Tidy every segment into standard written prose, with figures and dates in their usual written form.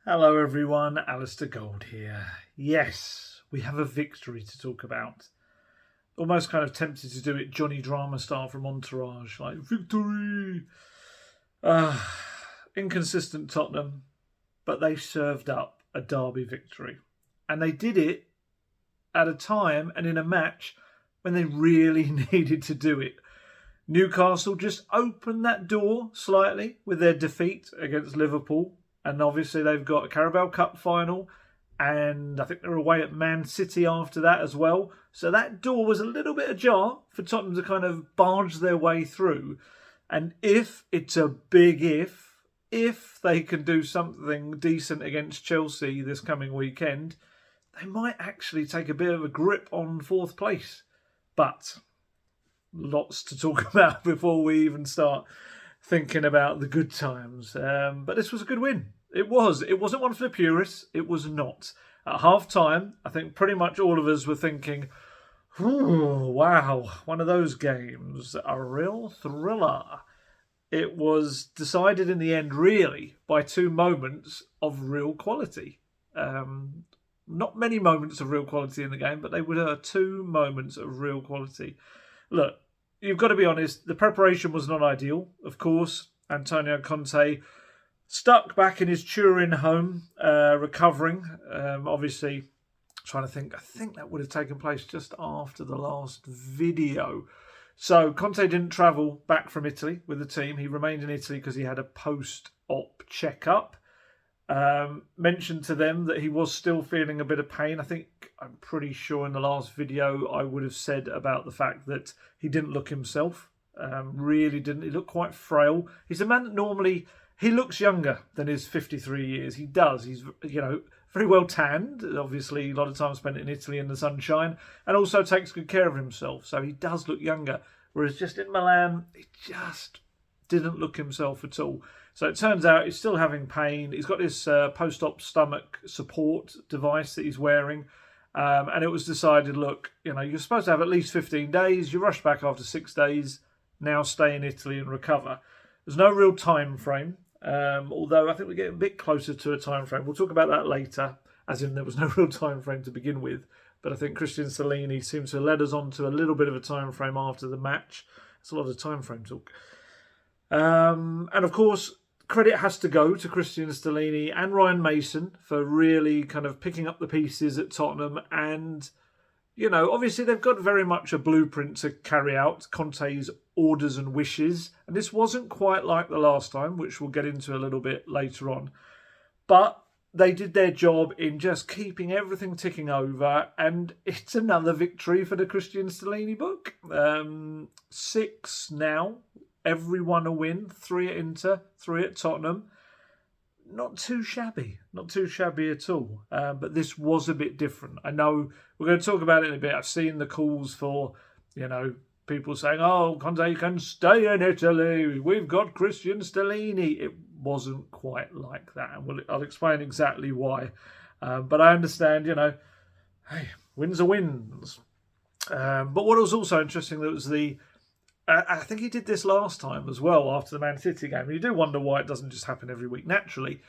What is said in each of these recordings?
Hello everyone, Alistair Gold here. Yes, we have a victory to talk about. Almost kind of tempted to do it Johnny Drama style from Entourage, like victory. Inconsistent Tottenham, but they served up a derby victory. And they did it at a time and in a match when they really needed to do it. Newcastle just opened that door slightly with their defeat against Liverpool. And obviously they've got a Carabao Cup final. And I think they're away at Man City after that as well. So that door was a little bit ajar for Tottenham to kind of barge their way through. And it's a big if they can do something decent against Chelsea this coming weekend, they might actually take a bit of a grip on fourth place. But lots to talk about before we even start thinking about the good times. But this was a good win. It was. It wasn't one for the purists. It was not. At half-time, I think pretty much all of us were thinking, ooh, wow, one of those games, a real thriller. It was decided in the end, really, by two moments of real quality. Not many moments of real quality in the game, but they were two moments of real quality. Look, you've got to be honest, the preparation was not ideal, of course. Antonio Conte stuck back in his Turin home, recovering. Obviously, trying to think, I think that would have taken place just after the last video. So Conte didn't travel back from Italy with the team. He remained in Italy because he had a post-op checkup. Mentioned to them that he was still feeling a bit of pain. I'm pretty sure in the last video I would have said about the fact that he didn't look himself. Really didn't. He looked quite frail. He's a man that normally, he looks younger than his 53 years. He does. He's, very well tanned. Obviously, a lot of time spent in Italy in the sunshine, and also takes good care of himself. So he does look younger. Whereas just in Milan, he just didn't look himself at all. So it turns out he's still having pain. He's got this post-op stomach support device that he's wearing. And it was decided, look, you're supposed to have at least 15 days. You rush back after 6 days. Now stay in Italy and recover. There's no real time frame. Although I think we're getting a bit closer to a time frame. We'll talk about that later, as in there was no real time frame to begin with. But I think Christian Stellini seems to have led us on to a little bit of a time frame after the match. It's a lot of time frame talk. And of course, credit has to go to Christian Stellini and Ryan Mason for really kind of picking up the pieces at Tottenham. And, obviously they've got very much a blueprint to carry out, Conte's orders and wishes. And this wasn't quite like the last time, which we'll get into a little bit later on. But they did their job in just keeping everything ticking over. And it's another victory for the Christian Stellini book. 6 now. Everyone a win. 3 at Inter, 3 at Tottenham. Not too shabby. Not too shabby at all. But this was a bit different. I know we're going to talk about it in a bit. I've seen the calls for, people saying, oh, Conte can stay in Italy. We've got Christian Stellini. It wasn't quite like that. And I'll explain exactly why. But I understand, hey, wins are wins. But what was also interesting, that was I think he did this last time as well after the Man City game. You do wonder why it doesn't just happen every week naturally.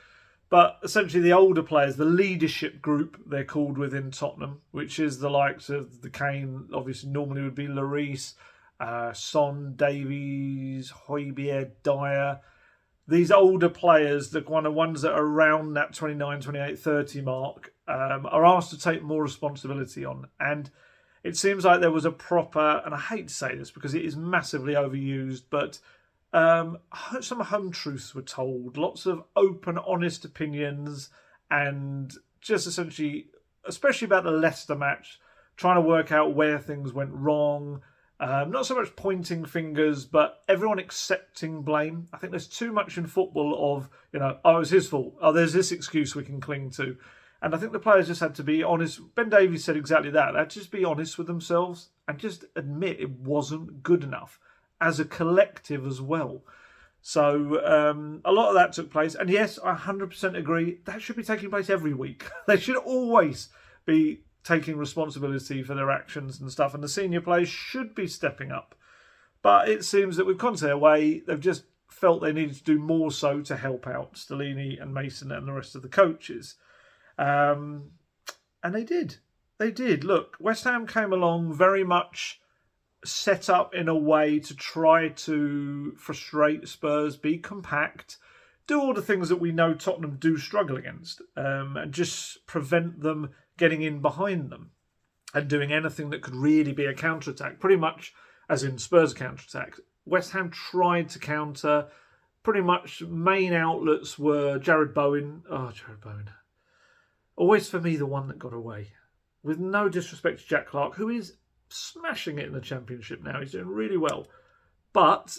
But essentially the older players, the leadership group, they're called within Tottenham, which is the likes of the Kane, obviously normally would be Lloris, Son, Davies, Højbjerg, Dyer. These older players, the ones that are around that 29, 28, 30 mark, are asked to take more responsibility on. And it seems like there was a proper, and I hate to say this because it is massively overused, but some home truths were told. Lots of open, honest opinions, and just essentially, especially about the Leicester match, trying to work out where things went wrong. Not so much pointing fingers, but everyone accepting blame. I think there's too much in football of, oh, it's his fault. Oh, there's this excuse we can cling to. And I think the players just had to be honest. Ben Davies said exactly that. They had to just be honest with themselves and just admit it wasn't good enough as a collective as well. So a lot of that took place. And yes, I 100% agree. That should be taking place every week. They should always be taking responsibility for their actions and stuff. And the senior players should be stepping up. But it seems that with Conte away, they've just felt they needed to do more so to help out Stellini and Mason and the rest of the coaches. And they did. They did. Look, West Ham came along very much set up in a way to try to frustrate Spurs, be compact, do all the things that we know Tottenham do struggle against, and just prevent them getting in behind them and doing anything that could really be a counter-attack, pretty much as in Spurs' counter-attack. West Ham tried to counter. Pretty much main outlets were Jared Bowen. Oh, Jared Bowen. Always for me the one that got away. With no disrespect to Jack Clarke, who is smashing it in the Championship now. He's doing really well. But,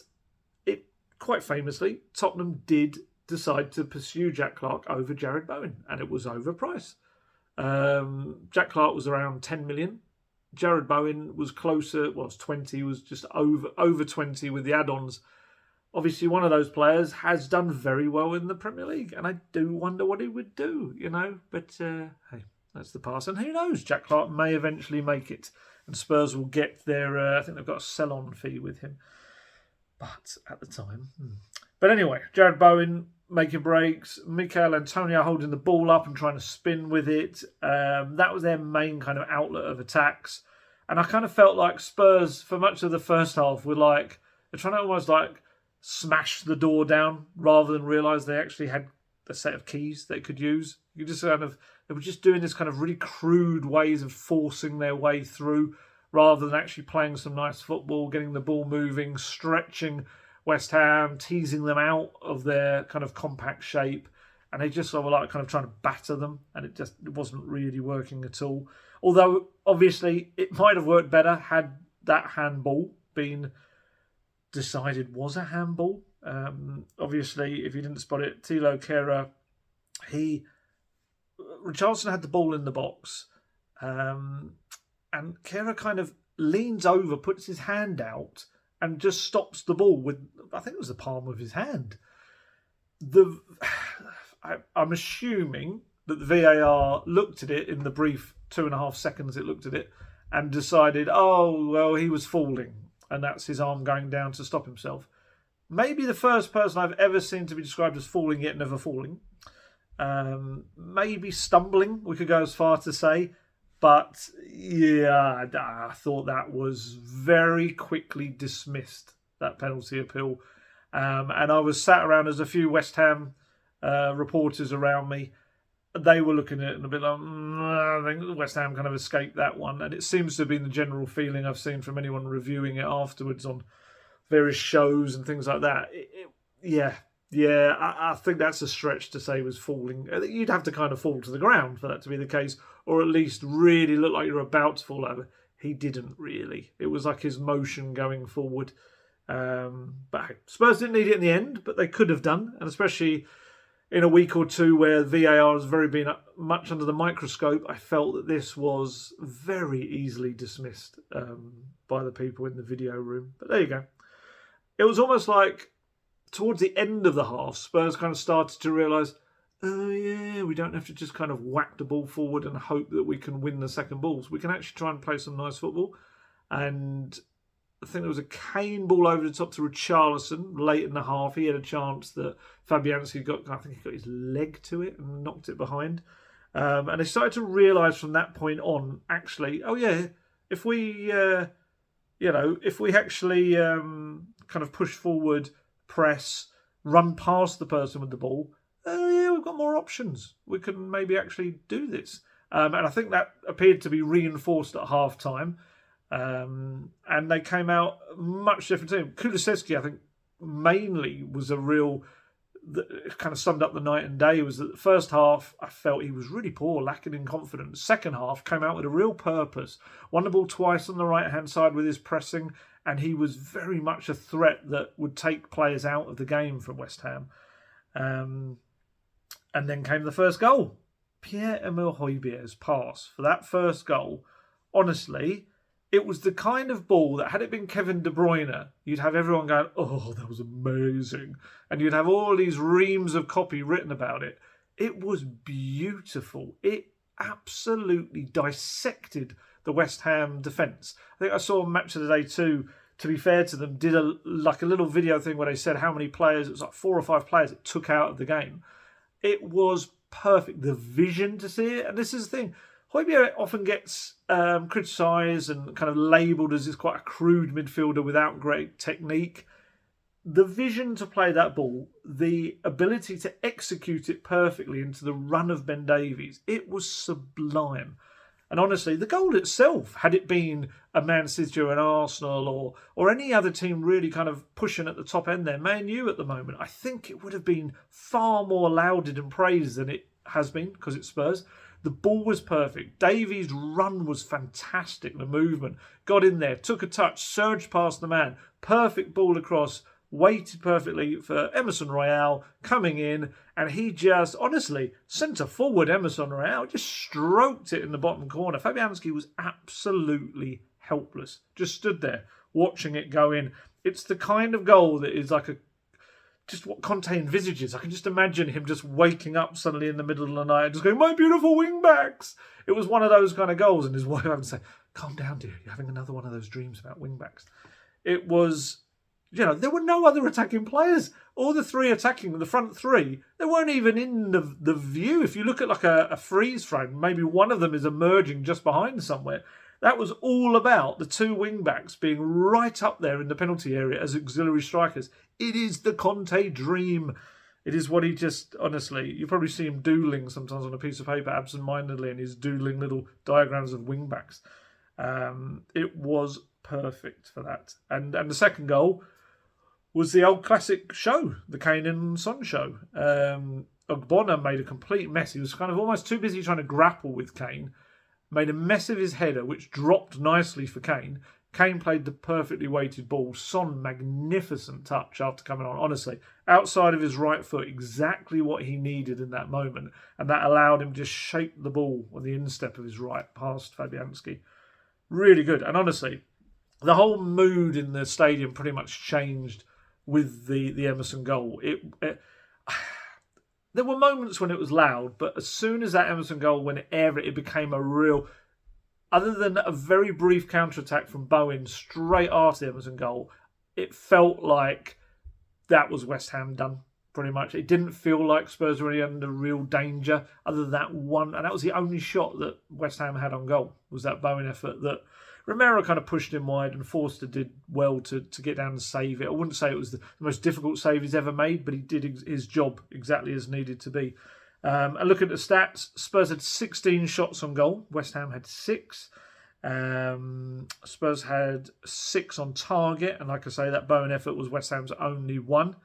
quite famously, Tottenham did decide to pursue Jack Clarke over Jared Bowen. And it was overpriced. Jack Clarke was around 10 million. Jared Bowen was closer, was 20, was just over 20 with the add-ons. Obviously, one of those players has done very well in the Premier League, and I do wonder what he would do, But, hey, that's the past. And who knows, Jack Clarke may eventually make it, and Spurs will get their, I think they've got a sell-on fee with him. But at the time... But anyway, Jared Bowen making breaks, Mikel Antonio holding the ball up and trying to spin with it. That was their main kind of outlet of attacks. And I kind of felt like Spurs, for much of the first half, were like, they're trying to almost like smash the door down rather than realise they actually had a set of keys they could use. You just they were just doing this kind of really crude ways of forcing their way through rather than actually playing some nice football, getting the ball moving, stretching West Ham, teasing them out of their kind of compact shape. And they just sort of like kind of trying to batter them, and it wasn't really working at all. Although, obviously, it might have worked better had that handball been decided was a handball. Obviously, if you didn't spot it, Thilo Kehrer, Richarlison had the ball in the box, and Kehrer kind of leans over, puts his hand out, and just stops the ball with, I think it was the palm of his hand. I'm assuming that the VAR looked at it in the brief 2.5 seconds it looked at it and decided, oh, well, he was falling, and that's his arm going down to stop himself. Maybe the first person I've ever seen to be described as falling yet never falling. Maybe stumbling, we could go as far to say. But, yeah, I thought that was very quickly dismissed, that penalty appeal. And I was sat around, as a few West Ham reporters around me. They were looking at it and a bit like, I think West Ham kind of escaped that one. And it seems to have been the general feeling I've seen from anyone reviewing it afterwards on various shows and things like that. I think that's a stretch to say was falling. You'd have to kind of fall to the ground for that to be the case, or at least really look like you're about to fall over. He didn't really. It was like his motion going forward. But Spurs didn't need it in the end, but they could have done, and especially in a week or two where VAR has very been much under the microscope, I felt that this was very easily dismissed by the people in the video room. But there you go. It was almost like towards the end of the half, Spurs kind of started to realise, oh yeah, we don't have to just kind of whack the ball forward and hope that we can win the second balls. We can actually try and play some nice football. And I think there was a cane ball over the top to Richarlison late in the half. He had a chance that Fabianski got his leg to it and knocked it behind. And they started to realise from that point on, actually, oh yeah, if we actually kind of push forward, press, run past the person with the ball, we've got more options. We can maybe actually do this. And I think that appeared to be reinforced at half-time. And they came out much different team. Kulusevski, I think, mainly was a real... That kind of summed up the night and day. Was that the first half, I felt he was really poor, lacking in confidence. Second half, came out with a real purpose. Won the ball twice on the right-hand side with his pressing, and he was very much a threat that would take players out of the game from West Ham. And then came the first goal. Pierre-Emile Højbjerg's pass for that first goal. Honestly, it was the kind of ball that, had it been Kevin De Bruyne, you'd have everyone going, oh, that was amazing. And you'd have all these reams of copy written about it. It was beautiful. It absolutely dissected the West Ham defence. I think I saw Match of the Day 2 to be fair to them, did a little video thing where they said how many players, it was like 4 or 5 players it took out of the game. It was perfect. The vision to see it, and this is the thing, Højbjerg often gets criticised and kind of labelled as this quite a crude midfielder without great technique. The vision to play that ball, the ability to execute it perfectly into the run of Ben Davies, it was sublime. And honestly, the goal itself, had it been a Man City or an Arsenal or any other team really kind of pushing at the top end there, Man U at the moment, I think it would have been far more lauded and praised than it has been because it's Spurs. The ball was perfect. Davies' run was fantastic. The movement, got in there, took a touch, surged past the man, perfect ball across, waited perfectly for Emerson Royale coming in, and he just, honestly, centre forward Emerson Royale just stroked it in the bottom corner. Fabianski was absolutely helpless, just stood there watching it go in. It's the kind of goal that is like just what Conte envisages. I can just imagine him just waking up suddenly in the middle of the night and just going, "My beautiful wing backs." It was one of those kind of goals, and his wife would say, "Calm down, dear, you're having another one of those dreams about wing backs." It was, there were no other attacking players. All the three attacking, the front three, they weren't even in the view. If you look at like a freeze frame, maybe one of them is emerging just behind somewhere. That was all about the two wing-backs being right up there in the penalty area as auxiliary strikers. It is the Conte dream. It is what he just, honestly, you probably see him doodling sometimes on a piece of paper absent-mindedly, and he's doodling little diagrams of wing-backs. It was perfect for that. And the second goal was the old classic show, the Kane and Son show. Ogbonna made a complete mess. He was kind of almost too busy trying to grapple with Kane. Made a mess of his header, which dropped nicely for Kane. Kane played the perfectly weighted ball. Son, magnificent touch after coming on. Honestly, outside of his right foot, exactly what he needed in that moment. And that allowed him to shape the ball on the instep of his right past Fabianski. Really good. And honestly, the whole mood in the stadium pretty much changed with the Emerson goal. There were moments when it was loud, but as soon as that Emerson goal went over, it became a real, other than a very brief counter-attack from Bowen straight after the Emerson goal, it felt like that was West Ham done, pretty much. It didn't feel like Spurs were under real danger, other than that one, and that was the only shot that West Ham had on goal, was that Bowen effort that Romero kind of pushed him wide, and Forster did well to get down and save it. I wouldn't say it was the most difficult save he's ever made, but he did his job exactly as needed to be. And look at the stats. Spurs had 16 shots on goal. West Ham had 6. Spurs had 6 on target. And like I say, that Bowen effort was West Ham's only one.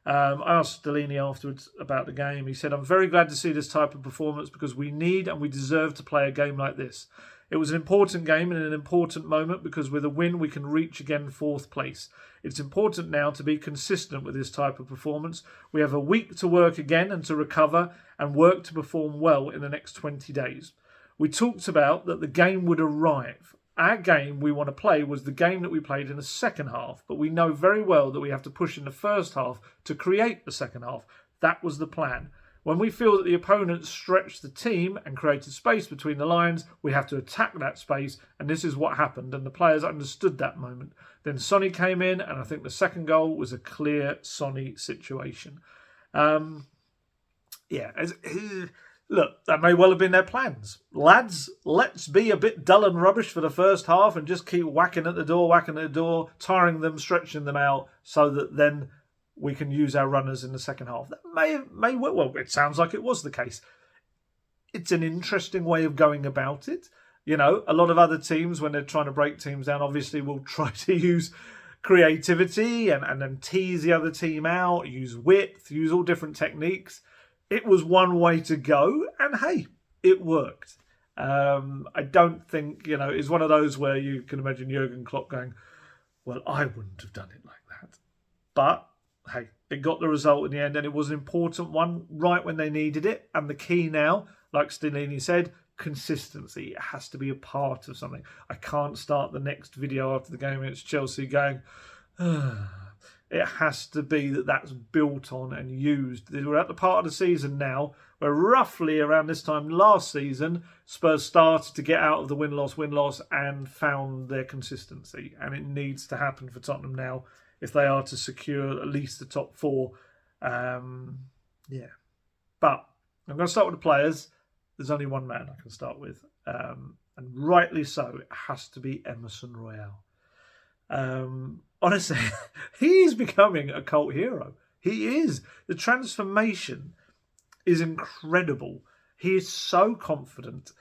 I asked Delaney afterwards about the game. He said, "I'm very glad to see this type of performance because we need and we deserve to play a game like this. It was an important game and an important moment because with a win we can reach again 4th place. It's important now to be consistent with this type of performance. We have a week to work again and to recover and work to perform well in the next 20 days. We talked about that the game would arrive. Our game we want to play was the game that we played in the second half, but we know very well that we have to push in the first half to create the second half. That was the plan. When we feel that the opponent stretched the team and created space between the lines, we have to attack that space, and this is what happened, and the players understood that moment. Then Sonny came in, and I think the second goal was a clear Sonny situation." Look, that may well have been their plans. Lads, let's be a bit dull and rubbish for the first half and just keep whacking at the door, tiring them, stretching them out, so that then we can use our runners in the second half. That may well, it sounds like it was the case. It's an interesting way of going about it. A lot of other teams, when they're trying to break teams down, obviously will try to use creativity and then tease the other team out, use width, use all different techniques. It was one way to go, and hey, it worked. I don't think, it's one of those where you can imagine Jurgen Klopp going, "Well, I wouldn't have done it like that." But hey, it got the result in the end, and it was an important one right when they needed it. And the key now, like Stellini said, consistency. It has to be a part of something. I can't start the next video after the game against Chelsea going, It has to be that's built on and used. We're at the part of the season now where roughly around this time last season, Spurs started to get out of the win-loss and found their consistency. And it needs to happen for Tottenham now if they are to secure at least the top four. But I'm going to start with the players. There's only one man I can start with. And rightly so, it has to be Emerson Royale. Honestly, he is becoming a cult hero. He is. The transformation is incredible. He is so confident.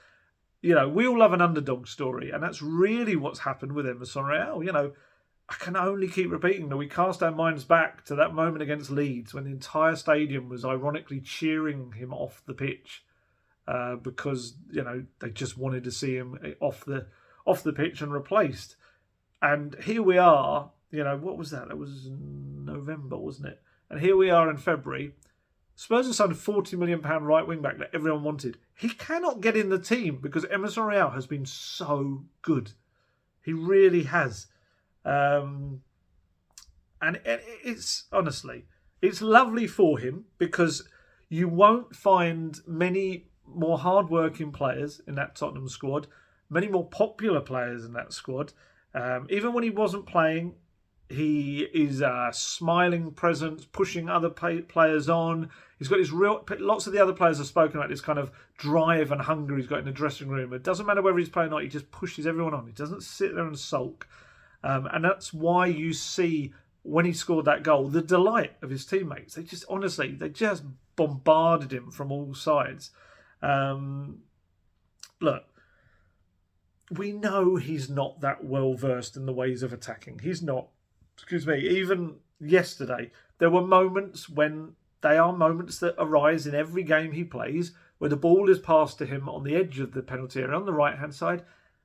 We all love an underdog story, and that's really what's happened with Emerson Royale. I can only keep repeating that we cast our minds back to that moment against Leeds when the entire stadium was ironically cheering him off the pitch because they just wanted to see him off the pitch and replaced. And here we are. What was that? That was November, wasn't it? And here we are in February. Spurs have signed a £40 million right wing back that everyone wanted. He cannot get in the team because Emerson Royale has been so good. He really has. And it's honestly, it's lovely for him because you won't find many more hard-working players in that Tottenham squad, many more popular players in that squad. Even when he wasn't playing, he is a smiling presence, pushing other players on. He's got this lots of the other players have spoken about this kind of drive and hunger he's got in the dressing room. It doesn't matter whether he's playing or not, he just pushes everyone on. He doesn't sit there and sulk. And that's why you see when he scored that goal, the delight of his teammates. They just bombarded him from all sides. Look, we know he's not that well versed in the ways of attacking. He's not. Even yesterday, there were moments that arise in every game he plays where the ball is passed to him on the edge of the penalty area on the right-hand side,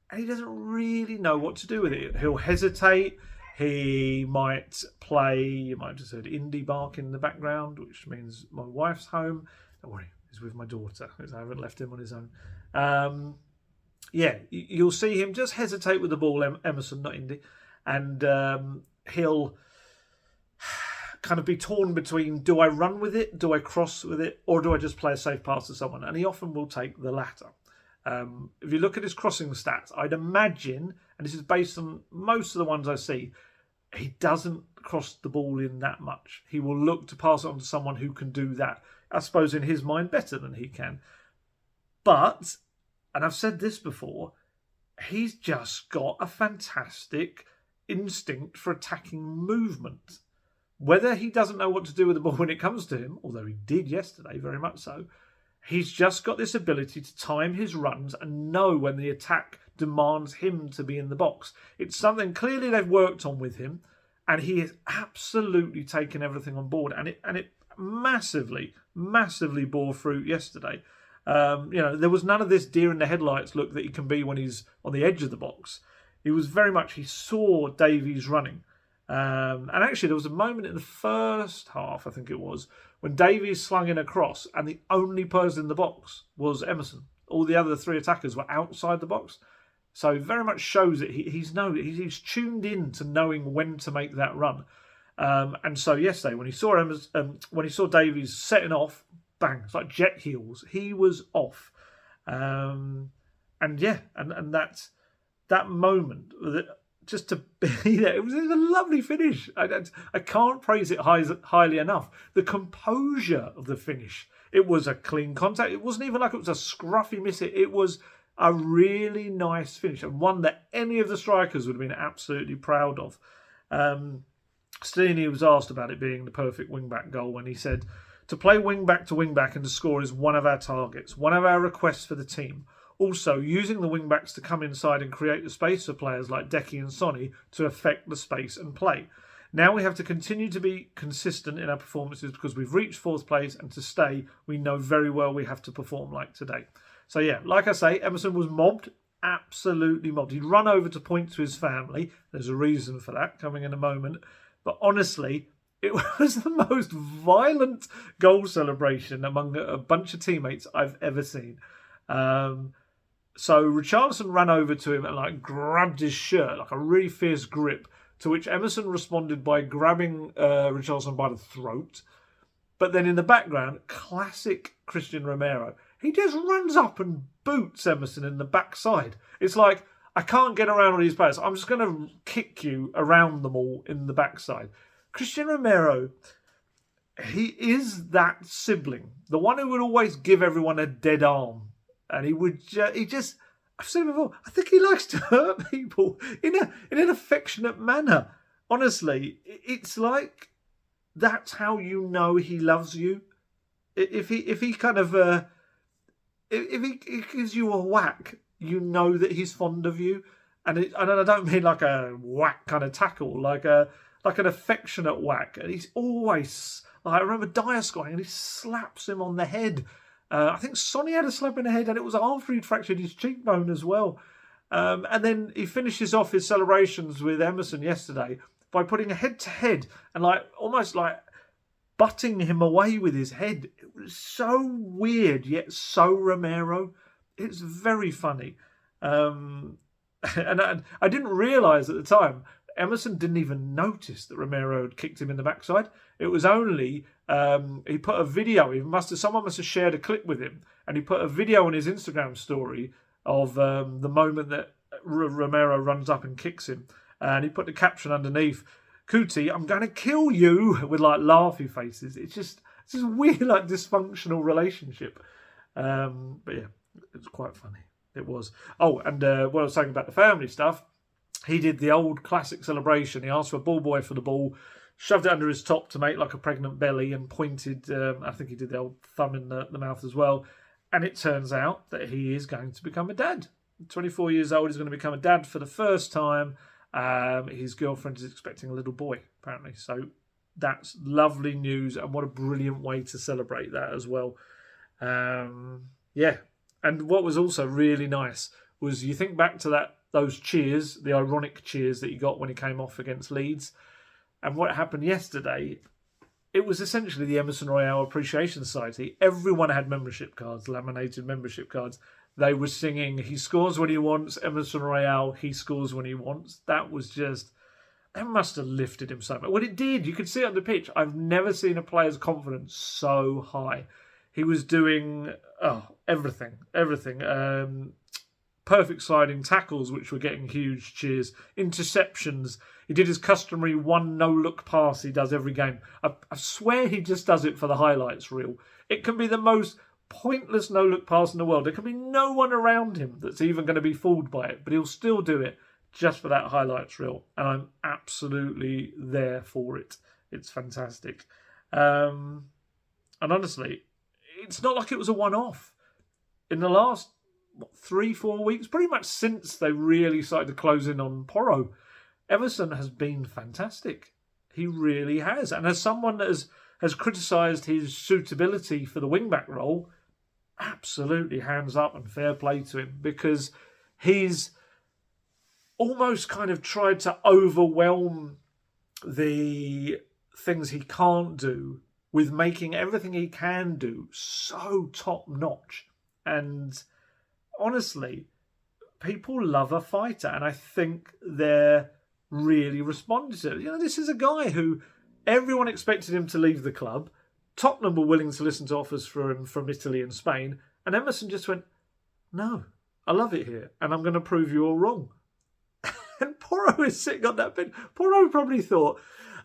and he doesn't really know what to do with it. He'll hesitate. He might play, you might have just heard indie bark in the background, which means my wife's home. Don't worry, he's with my daughter, because I haven't left him on his own. You'll see him just hesitate with the ball, Emerson, not Indy, and he'll kind of be torn between, do I run with it, do I cross with it, or do I just play a safe pass to someone? And he often will take the latter. If you look at his crossing stats, I'd imagine, and this is based on most of the ones I see, he doesn't cross the ball in that much. He will look to pass it on to someone who can do that, I suppose in his mind, better than he can. But, and I've said this before, he's just got a fantastic instinct for attacking movement. Whether he doesn't know what to do with the ball when it comes to him, although he did yesterday, very much so, he's just got this ability to time his runs and know when the attack demands him to be in the box. It's something clearly they've worked on with him, and he has absolutely taken everything on board, and it massively bore fruit yesterday. There was none of this deer in the headlights look that he can be when he's on the edge of the box. He was very much, he saw Davies running. And actually, there was a moment in the first half, I think it was, when Davies slung in a cross and the only person in the box was Emerson. All the other three attackers were outside the box. So it very much shows that he's tuned in to knowing when to make that run. And so yesterday, when he saw Davies setting off, bang, it's like jet heels. He was off. And that moment, just to be there, it was a lovely finish. I can't praise it highly enough. The composure of the finish. It was a clean contact. It wasn't even like it was a scruffy miss. It was a really nice finish, and one that any of the strikers would have been absolutely proud of. Stellini was asked about it being the perfect wing-back goal when he said, to play wing-back to wing-back and to score is one of our targets, one of our requests for the team. Also, using the wing-backs to come inside and create the space for players like Decky and Sonny to affect the space and play. Now we have to continue to be consistent in our performances because we've reached fourth place, and to stay, we know very well we have to perform like today. So yeah, like I say, Emerson was mobbed, absolutely mobbed. He'd run over to point to his family. There's a reason for that coming in a moment. But honestly, it was the most violent goal celebration among a bunch of teammates I've ever seen. So Richarlison ran over to him and grabbed his shirt, like a really fierce grip, to which Emerson responded by grabbing Richarlison by the throat. But then in the background, classic Christian Romero, he just runs up and boots Emerson in the backside. It's like, I can't get around all these players. I'm just going to kick you around them all in the backside. Christian Romero, he is that sibling. The one who would always give everyone a dead arm. And I've said it before, I think he likes to hurt people in an affectionate manner. Honestly, it's like, that's how you know he loves you. If he gives you a whack, you know that he's fond of you. And I don't mean like a whack kind of tackle, like an affectionate whack. And he's always, I remember Dyer scoring and he slaps him on the head. I think Sonny had a slap in the head and it was after he'd fractured his cheekbone as well. And then he finishes off his celebrations with Emerson yesterday by putting a head-to-head and almost butting him away with his head. It was so weird, yet so Romero. It's very funny. And I didn't realise at the time, Emerson didn't even notice that Romero had kicked him in the backside. It was only, he put a video, someone must have shared a clip with him, and he put a video on his Instagram story of the moment that Romero runs up and kicks him. And he put the caption underneath, "Cootie, I'm going to kill you," with laughy faces. It's just weird, dysfunctional relationship. But yeah, it was quite funny. It was. Oh, and what I was saying about the family stuff, he did the old classic celebration. He asked for a ball boy for the ball, shoved it under his top to make like a pregnant belly, and pointed, I think he did the old thumb in the mouth as well. And it turns out that he is going to become a dad. 24 years old, he's going to become a dad for the first time. His girlfriend is expecting a little boy, apparently. So that's lovely news, and what a brilliant way to celebrate that as well. Yeah. And what was also really nice was, you think back to those cheers, the ironic cheers that he got when he came off against Leeds, and what happened yesterday, it was essentially the Emerson Royale Appreciation Society. Everyone had membership cards, laminated membership cards. They were singing, "He scores when he wants," Emerson Royale, "He scores when he wants." That must have lifted him so much. Well, it did. You could see it on the pitch. I've never seen a player's confidence so high. He was doing everything. Perfect sliding tackles, which were getting huge cheers. Interceptions. He did his customary one no-look pass he does every game. I swear he just does it for the highlights reel. It can be the most pointless no-look pass in the world. There can be no one around him that's even going to be fooled by it, but he'll still do it just for that highlights reel. And I'm absolutely there for it. It's fantastic. And honestly, it's not like it was a one-off. In the last 3-4 weeks, pretty much since they really started to close in on Porro, Emerson has been fantastic. He really has. And as someone that has criticised his suitability for the wing-back role, absolutely hands up and fair play to him, because he's almost kind of tried to overwhelm the things he can't do with making everything he can do so top-notch. And honestly, people love a fighter, and I think they're really responding to it. This is a guy who everyone expected him to leave the club. Tottenham were willing to listen to offers for him from Italy and Spain, and Emerson just went, "No, I love it here, and I'm going to prove you all wrong." And Porro is sitting on that bench. Porro probably thought,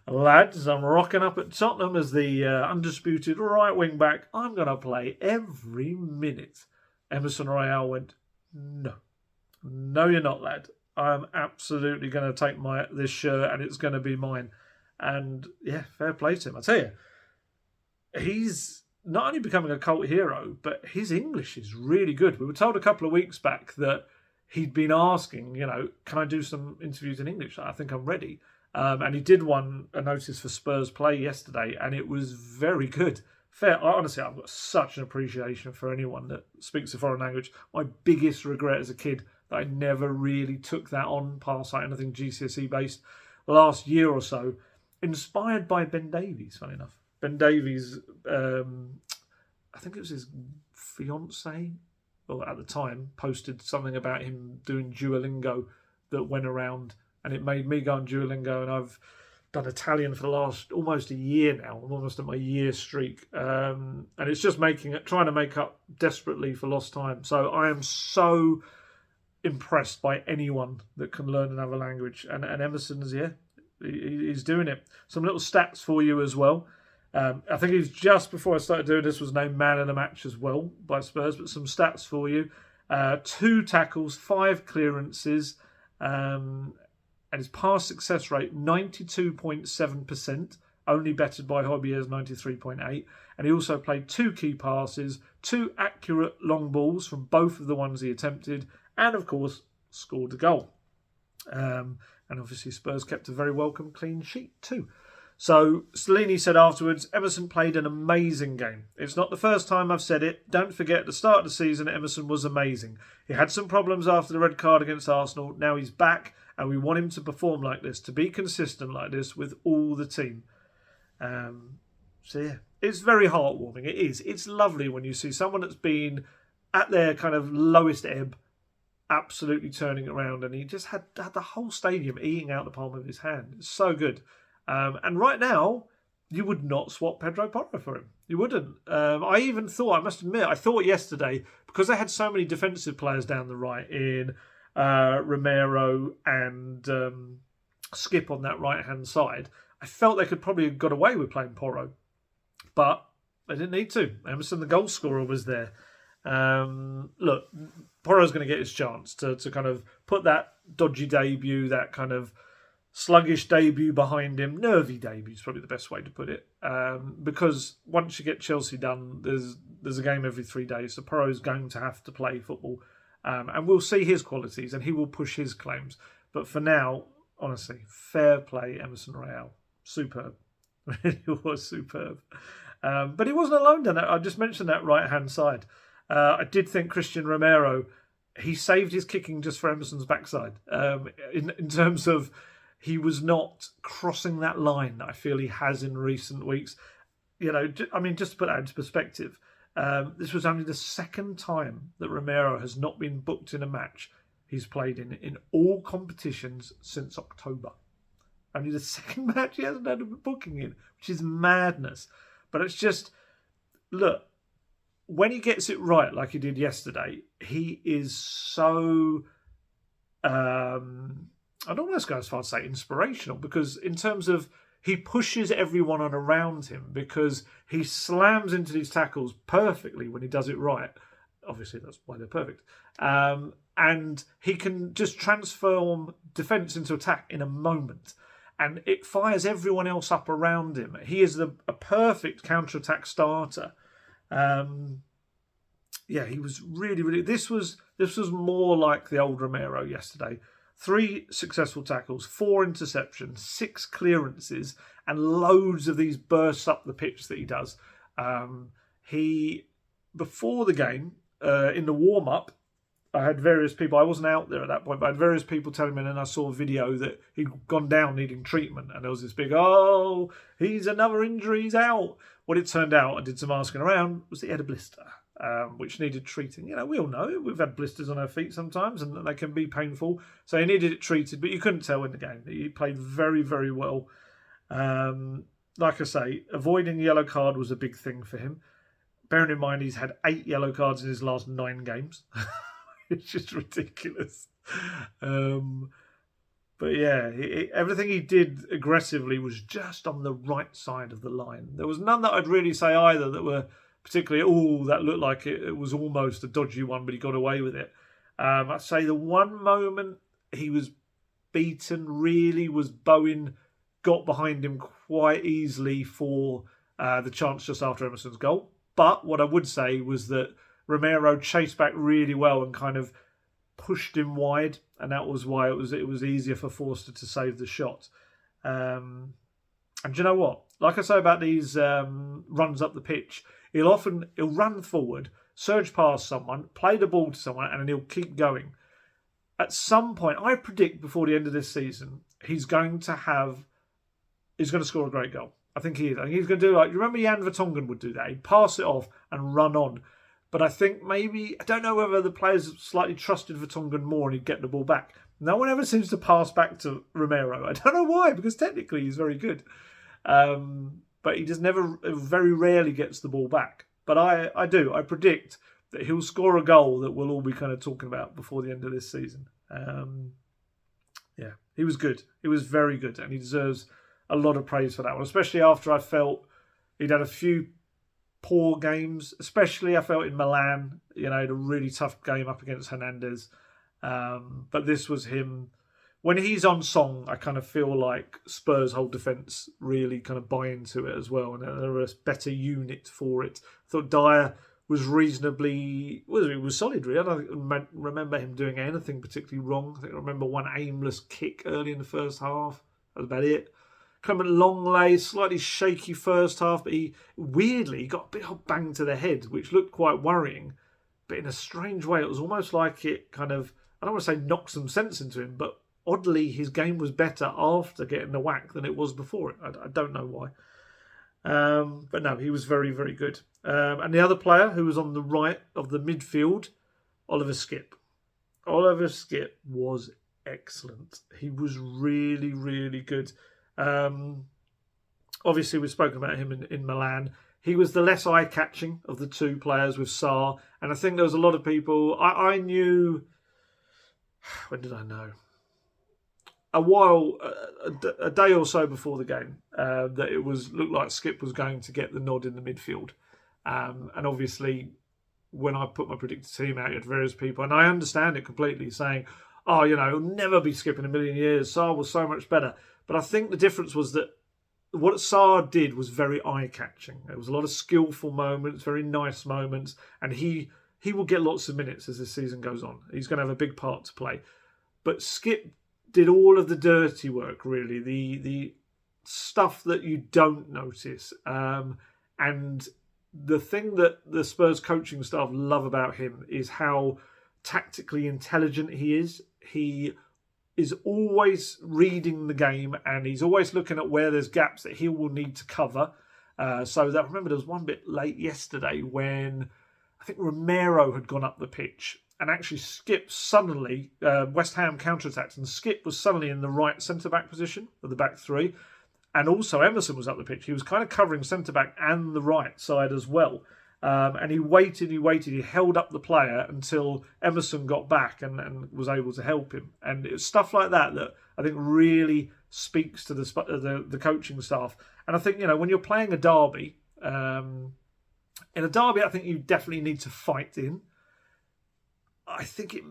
"Lads, I'm rocking up at Tottenham as the undisputed right wing back. I'm going to play every minute." Emerson Royale went, "No, you're not, lad. I'm absolutely going to take this shirt and it's going to be mine." And yeah, fair play to him. I tell you, he's not only becoming a cult hero, but his English is really good. We were told a couple of weeks back that he'd been asking, "Can I do some interviews in English? I think I'm ready." And he did a notice for Spurs Play yesterday, and it was very good. Honestly, I've got such an appreciation for anyone that speaks a foreign language. My biggest regret as a kid that I never really took that on past anything GCSE based. The last year or so, inspired by Ben Davies, funny enough. Ben Davies, I think it was his fiancée, or at the time, posted something about him doing Duolingo that went around and it made me go on Duolingo, and I've done Italian for the last almost a year now. I'm almost at my year streak, and it's just trying to make up desperately for lost time. So I am so impressed by anyone that can learn another language, and Emerson's he's doing it. Some little stats for you as well. I think he's just before I started doing this was named man of the match as well by Spurs. But some stats for you: 2 tackles, 5 clearances, and his pass success rate 92.7%, only bettered by Hobbier's 93.8. And he also played 2 key passes, 2 accurate long balls from both of the ones he attempted, and of course scored a goal. And obviously Spurs kept a very welcome clean sheet too. So Stellini said afterwards, Emerson played an amazing game. It's not the first time I've said it. Don't forget, at the start of the season, Emerson was amazing. He had some problems after the red card against Arsenal. Now he's back, and we want him to perform like this, to be consistent like this with all the team. So yeah, it's very heartwarming. It is. It's lovely when you see someone that's been at their kind of lowest ebb, absolutely turning it around, and he just had the whole stadium eating out the palm of his hand. It's so good. And right now, you would not swap Pedro Porro for him. You wouldn't. I even thought, I must admit, I thought yesterday, because they had so many defensive players down the right in Romero and Skip on that right-hand side, I felt they could probably have got away with playing Porro. But they didn't need to. Emerson, the goal scorer, was there. Look, Porro's going to get his chance to kind of put that dodgy debut, that kind of sluggish debut behind him. Nervy debut is probably the best way to put it. Because once you get Chelsea done, there's a game every 3 days. So Porro's going to have to play football. And we'll see his qualities and he will push his claims. But for now, honestly, fair play, Emerson Royale. Superb. Really was superb. But he wasn't alone then. I just mentioned that right-hand side. I did think Christian Romero, he saved his kicking just for Emerson's backside. In terms of he was not crossing that line that I feel he has in recent weeks. You know, I mean, just to put that into perspective, this was only the second time that Romero has not been booked in a match he's played in all competitions since October. Only the second match he hasn't had a booking in, which is madness. But it's just, look, when he gets it right, like he did yesterday, he is so, I'd almost go as far as say inspirational, because in terms of he pushes everyone on around him, because he slams into these tackles perfectly when he does it right. Obviously, that's why they're perfect. And he can just transform defence into attack in a moment. And it fires everyone else up around him. He is a perfect counter-attack starter. Yeah, he was really, really... This was more like the old Romero yesterday. 3 successful tackles, 4 interceptions, 6 clearances, and loads of these bursts up the pitch that he does. Before the game, in the warm-up, I had various people, I wasn't out there at that point, but I had various people telling me, and then I saw a video that he'd gone down needing treatment, and there was this big, oh, he's another injury, he's out. What it turned out, I did some asking around, was that he had a blister, which needed treating. You know, we all know, we've had blisters on our feet sometimes, and they can be painful, so he needed it treated, but you couldn't tell in the game. He played very, very well. Like I say, avoiding the yellow card was a big thing for him. Bearing in mind he's had 8 yellow cards in his last 9 games. It's just ridiculous. But yeah, everything he did aggressively was just on the right side of the line. There was none that I'd really say either that were particularly, that looked like it was almost a dodgy one, but he got away with it. I'd say the one moment he was beaten really was Bowen got behind him quite easily for the chance just after Emerson's goal. But what I would say was that Romero chased back really well and kind of pushed him wide, and that was why it was easier for Forster to save the shot. And do you know what? Like I say about these runs up the pitch, he'll run forward, surge past someone, play the ball to someone, and then he'll keep going. At some point, I predict before the end of this season, he's going to score a great goal. I think he is. I think he's going to do like, you remember Jan Vertonghen would do that? He'd pass it off and run on. But I think maybe, I don't know whether the players slightly trusted Vertonghen more and he'd get the ball back. No one ever seems to pass back to Romero. I don't know why, because technically he's very good. But he just very rarely gets the ball back. But I do. I predict that he'll score a goal that we'll all be kind of talking about before the end of this season. Yeah, he was good. He was very good, and he deserves a lot of praise for that one, especially after I felt he'd had a few poor games, especially I felt in Milan. He had a really tough game up against Hernandez. But this was him. When he's on song, I kind of feel like Spurs' whole defence really kind of buy into it as well, and they're a better unit for it. I thought Dyer was reasonably... it was solid, really. I don't remember him doing anything particularly wrong. I think I remember one aimless kick early in the first half. That was about it. Clement Longley, slightly shaky first half, but he got a bit of bang to the head, which looked quite worrying. But in a strange way, it was almost like it kind of... I don't want to say knocked some sense into him, but oddly, his game was better after getting the whack than it was before it. I don't know why. But no, he was very, very good. And the other player who was on the right of the midfield, Oliver Skipp. Oliver Skipp was excellent. He was really, really good. Obviously, we've spoken about him in Milan. He was the less eye-catching of the two players with Sarr. And I think there was a lot of people... I knew... When did I know? A day or so before the game, that it looked like Skipp was going to get the nod in the midfield. And obviously, when I put my predicted team out, you had various people, and I understand it completely, saying, it'll never be Skipp in a million years. Sarr was so much better. But I think the difference was that what Sarr did was very eye-catching. There was a lot of skillful moments, very nice moments, and he will get lots of minutes as this season goes on. He's going to have a big part to play. But Skipp did all of the dirty work, really, the stuff that you don't notice. And the thing that the Spurs coaching staff love about him is how tactically intelligent he is. He is always reading the game, and he's always looking at where there's gaps that he will need to cover. So that, I remember there was one bit late yesterday when I think Romero had gone up the pitch, and actually Skipp suddenly, West Ham counterattacked, and Skipp was suddenly in the right centre-back position of the back three. And also Emerson was up the pitch. He was kind of covering centre-back and the right side as well. And he waited, he held up the player until Emerson got back and was able to help him. And it was stuff like that I think really speaks to the coaching staff. And I think, when you're playing a derby, in a derby, I think you definitely need to fight in. I think it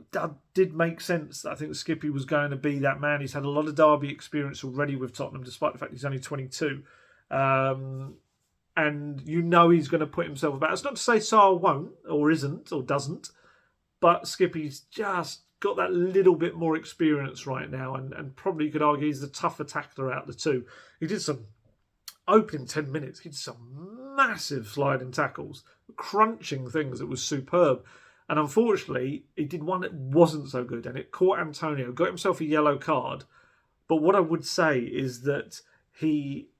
did make sense that I think Skippy was going to be that man. He's had a lot of derby experience already with Tottenham, despite the fact he's only 22. And he's going to put himself about. It's not to say Sarr won't, or isn't, or doesn't, but Skippy's just got that little bit more experience right now, and probably you could argue he's the tougher tackler out of the two. He did some opening 10 minutes. He did some massive sliding tackles, crunching things that was superb. And unfortunately, he did one that wasn't so good, and it caught Antonio, got himself a yellow card. But what I would say is that he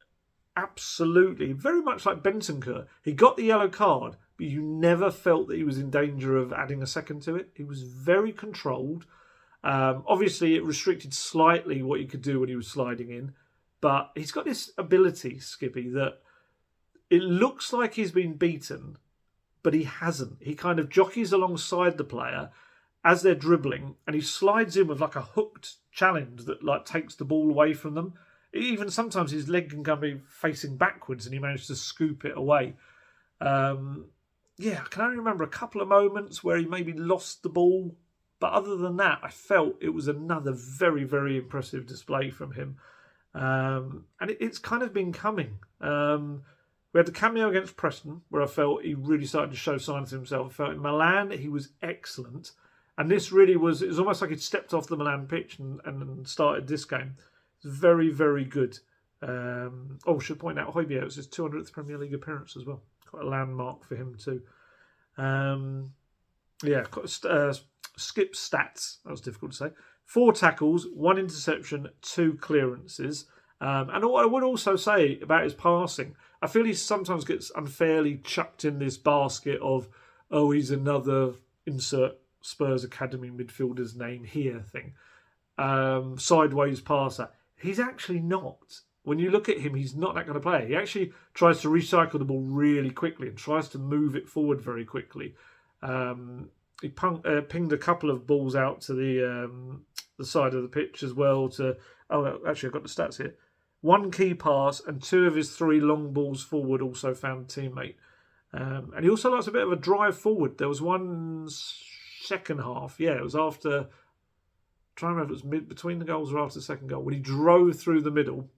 absolutely, very much like Bentancur, he got the yellow card, but you never felt that he was in danger of adding a second to it. He was very controlled. Obviously, it restricted slightly what he could do when he was sliding in. But he's got this ability, Skippy, that it looks like he's been beaten, but he hasn't. He kind of jockeys alongside the player as they're dribbling, and he slides in with like a hooked challenge that takes the ball away from them. Even sometimes his leg can be facing backwards, and he managed to scoop it away. I can only remember a couple of moments where he maybe lost the ball, but other than that, I felt it was another very, very impressive display from him. And it's kind of been coming. We had the cameo against Preston, where I felt he really started to show signs of himself. I felt in Milan, he was excellent. And this really it was almost like he'd stepped off the Milan pitch and started this game. It was very, very good. I should point out, Højbjerg, it was his 200th Premier League appearance as well. Quite a landmark for him too. Skip stats, that was difficult to say. 4 tackles, 1 interception, 2 clearances. And what I would also say about his passing, I feel he sometimes gets unfairly chucked in this basket of, he's another insert Spurs Academy midfielder's name here thing. sideways passer. He's actually not. When you look at him, he's not that kind of player. He actually tries to recycle the ball really quickly and tries to move it forward very quickly. He pinged a couple of balls out to the side of the pitch as well. Actually, I've got the stats here. 1 key pass and 2 of his 3 long balls forward also found a teammate. And he also likes a bit of a drive forward. There was one second half. Yeah, it was after... I'm trying to remember if it was between the goals or after the second goal. When he drove through the middle,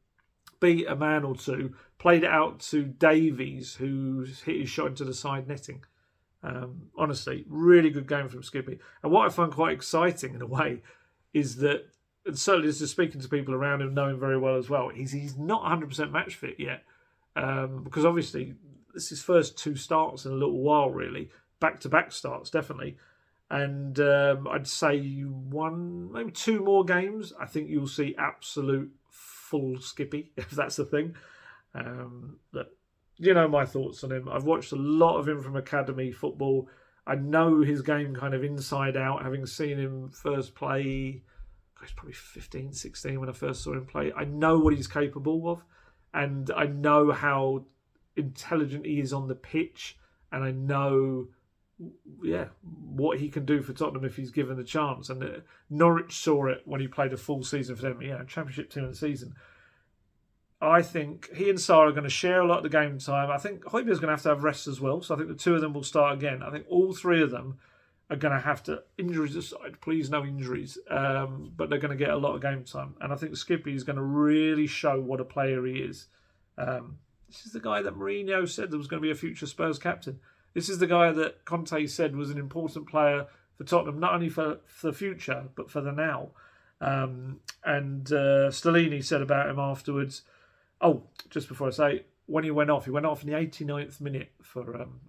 beat a man or two, played it out to Davies, who hit his shot into the side netting. Honestly, really good game from Skippy. And what I find quite exciting in a way is that, and certainly this is speaking to people around him, know him very well as well, he's not 100% match fit yet. Because obviously, this is his first 2 starts in a little while, really. Back-to-back starts, definitely. And I'd say 1, maybe 2 more games, I think you'll see absolute full Skippy, if that's the thing. But you know my thoughts on him. I've watched a lot of him from academy football. I know his game kind of inside out, having seen him first play. He's probably 15, 16 when I first saw him play. I know what he's capable of, and I know how intelligent he is on the pitch, and I know, what he can do for Tottenham if he's given the chance. And Norwich saw it when he played a full season for them. Championship team of the season. I think he and Sarr are going to share a lot of the game time. I think Højbjerg's going to have rest as well, so I think the 2 of them will start again. I think all 3 of them are going to have to, injuries aside, please no injuries, but they're going to get a lot of game time. And I think Skippy is going to really show what a player he is. This is the guy that Mourinho said there was going to be a future Spurs captain. This is the guy that Conte said was an important player for Tottenham, not only for the future, but for the now. And Stellini said about him afterwards, just before I say, when he went off in the 89th minute for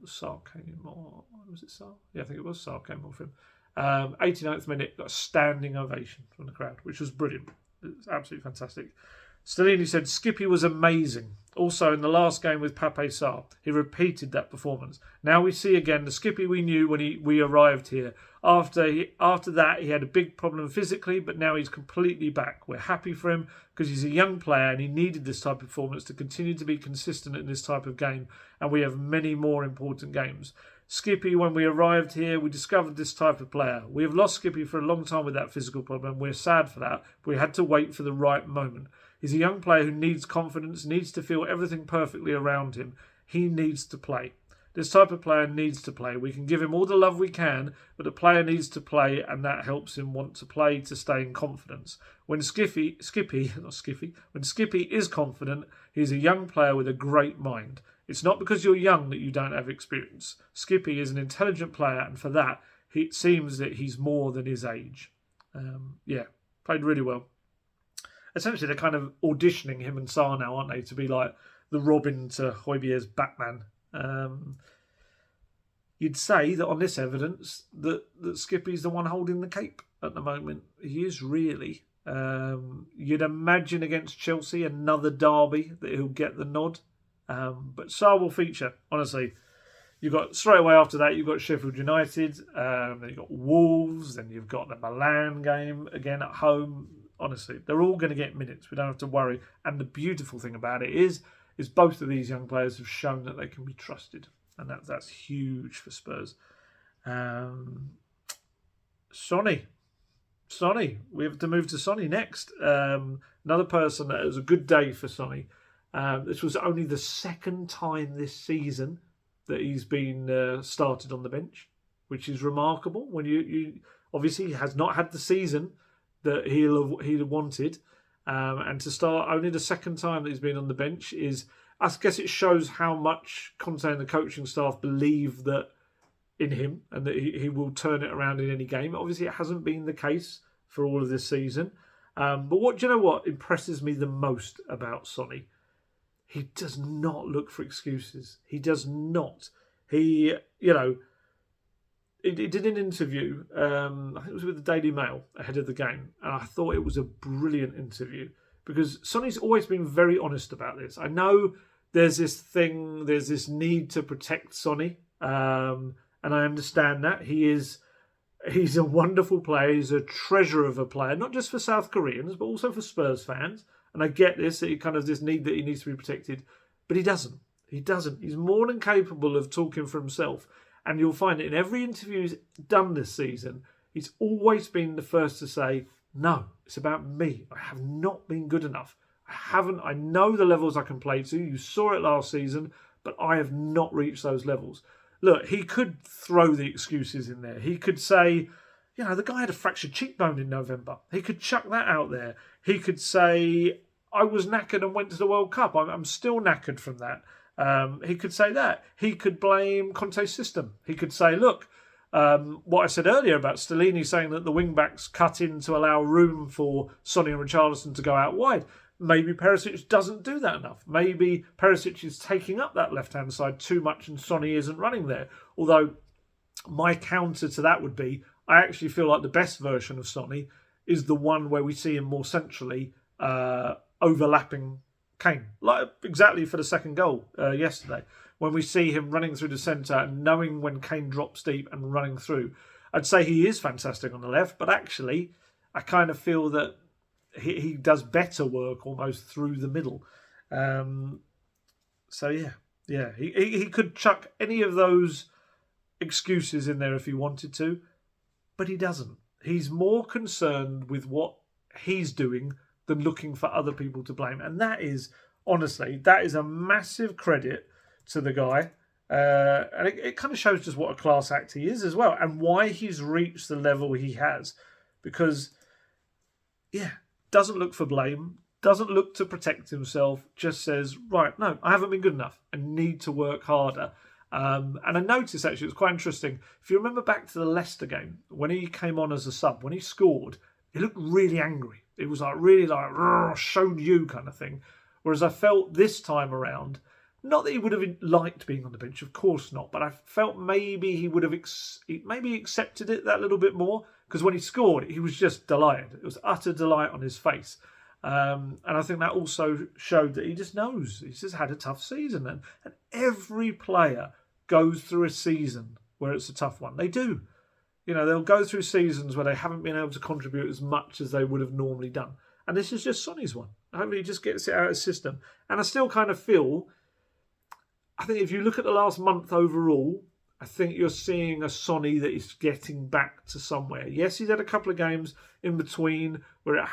Sarr came on. Was it Sarr? Yeah, I think it was Sarr came on for him. 89th minute, got a standing ovation from the crowd, which was brilliant. It was absolutely fantastic. Stellini said, Skippy was amazing. Also, in the last game with Pape Sarr, he repeated that performance. Now we see again the Skippy we knew when we arrived here. After that, he had a big problem physically, but now he's completely back. We're happy for him because he's a young player and he needed this type of performance to continue to be consistent in this type of game. And we have many more important games. Skippy, when we arrived here, we discovered this type of player. We have lost Skippy for a long time with that physical problem. We're sad for that, but we had to wait for the right moment. He's a young player who needs confidence, needs to feel everything perfectly around him. He needs to play. This type of player needs to play. We can give him all the love we can, but the player needs to play, and that helps him want to play to stay in confidence. When Skippy is confident, he's a young player with a great mind. It's not because you're young that you don't have experience. Skippy is an intelligent player, and for that, it seems that he's more than his age. Played really well. Essentially, they're kind of auditioning him and Sarr now, aren't they, to be like the Robin to Højbjerg's Batman. You'd say that on this evidence that Skippy's the one holding the cape at the moment. He is really. You'd imagine against Chelsea, another derby, that he'll get the nod. But Sarr will feature, honestly. You've got, straight away after that, you've got Sheffield United, then you've got Wolves, then you've got the Milan game again at home. Honestly, they're all going to get minutes. We don't have to worry. And the beautiful thing about it is both of these young players have shown that they can be trusted. And that's huge for Spurs. Sonny. We have to move to Sonny next. Another person that was a good day for Sonny. This was only the 2nd time this season that he's been started on the bench, which is remarkable. When you obviously he has not had the season that he'd wanted, and to start only the 2nd time that he's been on the bench is, I guess it shows how much Conte and the coaching staff believe that in him and that he will turn it around in any game. Obviously, it hasn't been the case for all of this season. But do you know what impresses me the most about Sonny? He does not look for excuses. He does not. He did an interview, I think it was with the Daily Mail ahead of the game, and I thought it was a brilliant interview because Sonny's always been very honest about this. I know there's this need to protect Sonny, and I understand that. He is He's a wonderful player. He's a treasure of a player, not just for South Koreans, but also for Spurs fans. And I get this, that he kind of this need that he needs to be protected, but he doesn't. He doesn't. He's more than capable of talking for himself. And you'll find that in every interview he's done this season, he's always been the first to say, no, it's about me. I have not been good enough. I know the levels I can play to. You saw it last season, but I have not reached those levels. Look, he could throw the excuses in there. He could say, the guy had a fractured cheekbone in November. He could chuck that out there. He could say, I was knackered and went to the World Cup. I'm still knackered from that. He could say that. He could blame Conte's system. He could say, look, what I said earlier about Stellini saying that the wing-backs cut in to allow room for Sonny and Richarlison to go out wide. Maybe Perisic doesn't do that enough. Maybe Perisic is taking up that left-hand side too much and Sonny isn't running there. Although my counter to that would be, I actually feel like the best version of Sonny is the one where we see him more centrally overlapping Kane. Like exactly for the second goal yesterday, when we see him running through the centre and knowing when Kane drops deep and running through. I'd say he is fantastic on the left, but actually I kind of feel that he does better work almost through the middle. He could chuck any of those excuses in there if he wanted to, but he doesn't. He's more concerned with what he's doing than looking for other people to blame. And that is, honestly, a massive credit to the guy. And it kind of shows just what a class act he is as well and why he's reached the level he has. Because, doesn't look for blame, doesn't look to protect himself, just says, right, no, I haven't been good enough. I need to work harder. And I noticed, actually, it was quite interesting. If you remember back to the Leicester game, when he came on as a sub, when he scored, he looked really angry. It was really like, showed you kind of thing. Whereas I felt this time around, not that he would have liked being on the bench, of course not, but I felt maybe he would have accepted it that little bit more. Because when he scored, he was just delighted. It was utter delight on his face. And I think that also showed that he just knows. He's just had a tough season. And every player goes through a season where it's a tough one. They do. They'll go through seasons where they haven't been able to contribute as much as they would have normally done. And this is just Sonny's one. Hopefully he just gets it out of his system. And I still kind of feel, I think if you look at the last month overall, I think you're seeing a Sonny that is getting back to somewhere. Yes, he's had a couple of games in between where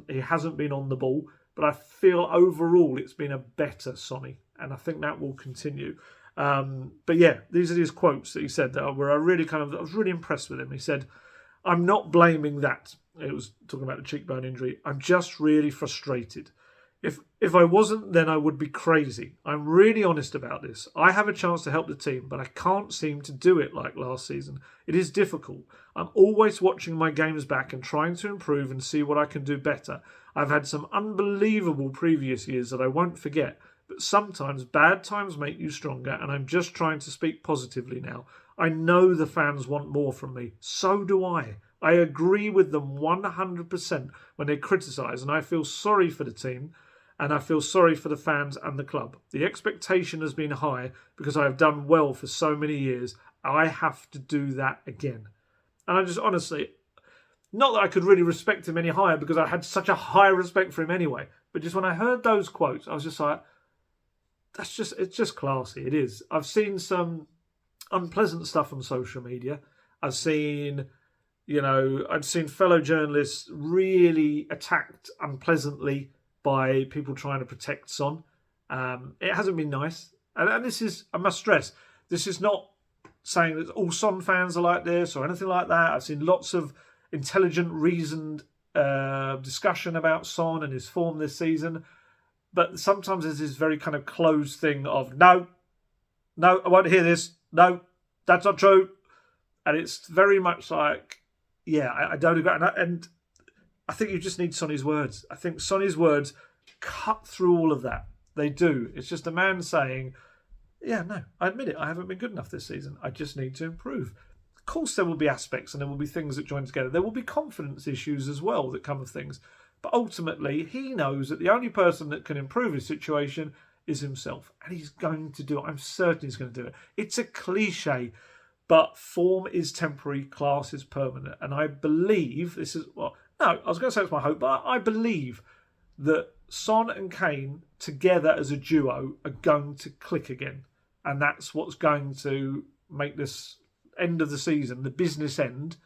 he hasn't been on the ball, but I feel overall it's been a better Sonny, and I think that will continue. But yeah, these are his quotes that he said that where I was really impressed with him. He said, "I'm not blaming that." It was talking about the cheekbone injury. "I'm just really frustrated. If I wasn't, then I would be crazy. I'm really honest about this. I have a chance to help the team, but I can't seem to do it like last season. It is difficult. I'm always watching my games back and trying to improve and see what I can do better. I've had some unbelievable previous years that I won't forget, but sometimes bad times make you stronger, and I'm just trying to speak positively now. I know the fans want more from me. So do I. I agree with them 100% when they criticise, and I feel sorry for the team. And I feel sorry for the fans and the club. The expectation has been high because I have done well for so many years. I have to do that again." And I just honestly, not that I could really respect him any higher because I had such a high respect for him anyway. But just when I heard those quotes, I was just like, it's just classy. It is. I've seen some unpleasant stuff on social media. I've seen fellow journalists really attacked unpleasantly by people trying to protect Son. It hasn't been nice. And this is, I must stress, this is not saying that all Son fans are like this or anything like that. I've seen lots of intelligent, reasoned discussion about Son and his form this season. But sometimes there's this very kind of closed thing of, no, I won't hear this. No, that's not true. And it's very much like, I don't agree. And I think you just need Sonny's words. I think Sonny's words cut through all of that. They do. It's just a man saying, I admit it. I haven't been good enough this season. I just need to improve. Of course, there will be aspects and there will be things that join together. There will be confidence issues as well that come of things. But ultimately, he knows that the only person that can improve his situation is himself. And he's going to do it. I'm certain he's going to do it. It's a cliche, But form is temporary, class is permanent. And I believe this is, well, no, I was going to say it's my hope, but I believe that Son and Kane together as a duo are going to click again. And that's what's going to make this end of the season, the business end,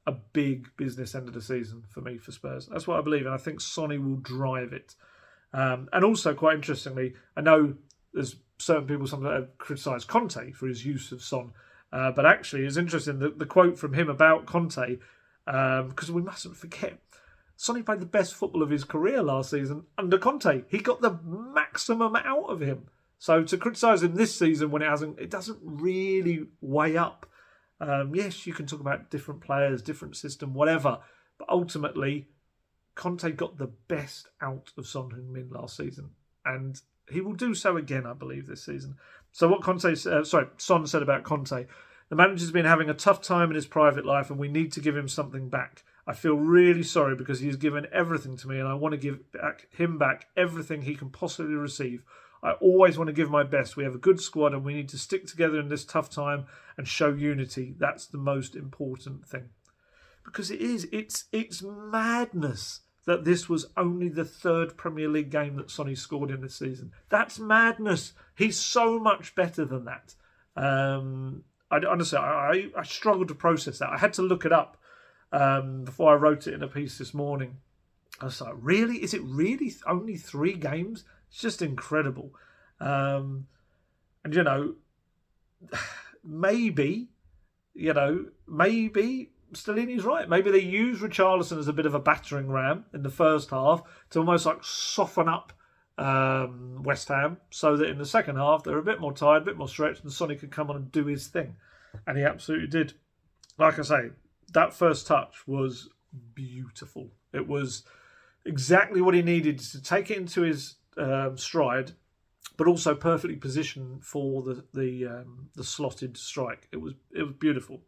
a big business end of the season for me, for Spurs. That's what I believe. And I think Sonny will drive it. And also, quite interestingly, I know there's certain people sometimes have criticised Conte for his use of Son. But actually, it's interesting, the quote from him about Conte, because we mustn't forget, Sonny played the best football of his career last season under Conte. He got the maximum out of him. So to criticise him this season when it doesn't really weigh up. Yes, you can talk about different players, different system, whatever. But ultimately, Conte got the best out of Son Heung-min last season. And he will do so again, I believe, this season. So what Son said about Conte, the manager's been having a tough time in his private life and we need to give him something back. I feel really sorry because he has given everything to me and I want to give him back everything he can possibly receive. I always want to give my best. We have a good squad and we need to stick together in this tough time and show unity. That's the most important thing. Because it's madness that this was only the third Premier League game that Sonny scored in this season. That's madness. He's so much better than that. I struggled to process that. I had to look it up before I wrote it in a piece this morning. I was like, really? Is it really only 3 games? It's just incredible. And, maybe Stellini's right. Maybe they use Richarlison as a bit of a battering ram in the first half to almost like soften up West Ham so that in the second half they're a bit more tired, a bit more stretched and Sonny could come on and do his thing. And he absolutely did. Like I say, that first touch was beautiful. It was exactly what he needed to take it into his stride, but also perfectly positioned for the slotted strike. It was beautiful.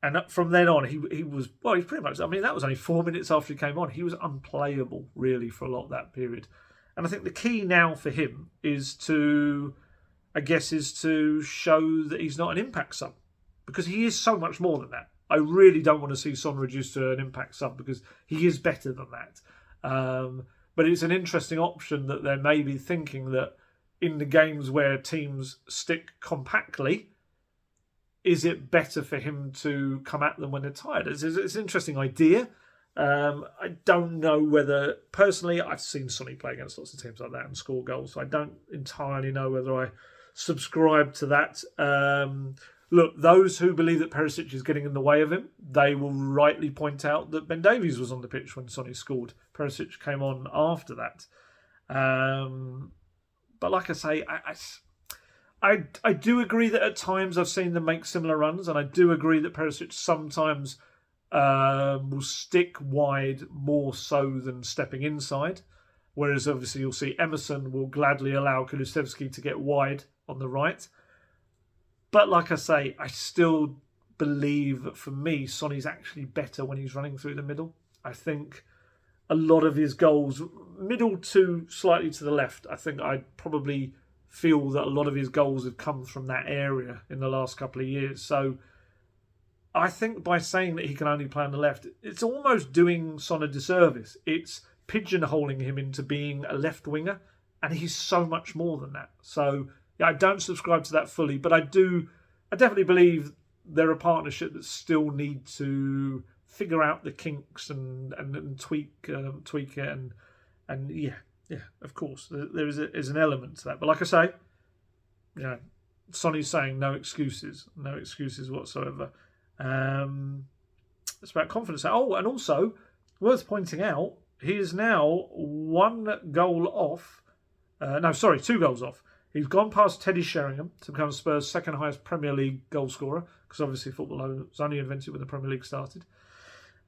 And from then on, he was pretty much. I mean, that was only 4 minutes after he came on. He was unplayable really for a lot of that period. And I think the key now for him is to show that he's not an impact sub, because he is so much more than that. I really don't want to see Son reduced to an impact sub because he is better than that. But it's an interesting option that they're maybe thinking that in the games where teams stick compactly, is it better for him to come at them when they're tired? It's an interesting idea. I don't know whether, personally, I've seen Sonny play against lots of teams like that and score goals, so I don't entirely know whether I subscribe to that. Look, those who believe that Perisic is getting in the way of him, they will rightly point out that Ben Davies was on the pitch when Sonny scored. Perisic came on after that. But like I say, I do agree that at times I've seen them make similar runs, and I do agree that Perisic sometimes will stick wide more so than stepping inside. Whereas obviously you'll see Emerson will gladly allow Kulusevski to get wide on the right. But like I say, I still believe that for me, Sonny's actually better when he's running through the middle. I think a lot of his goals, middle to slightly to the left, I think I'd probably feel that a lot of his goals have come from that area in the last couple of years. So I think by saying that he can only play on the left, it's almost doing Son a disservice. It's pigeonholing him into being a left winger, and he's so much more than that. So yeah, I don't subscribe to that fully, but I definitely believe they're a partnership that still need to figure out the kinks and tweak it and yeah, of course there is an element to that. But like I say, Sonny's saying no excuses whatsoever. It's about confidence. Oh, and also worth pointing out, he is now 2 goals off. He's gone past Teddy Sheringham to become Spurs' second highest Premier League goal scorer, because obviously football was only invented when the Premier League started.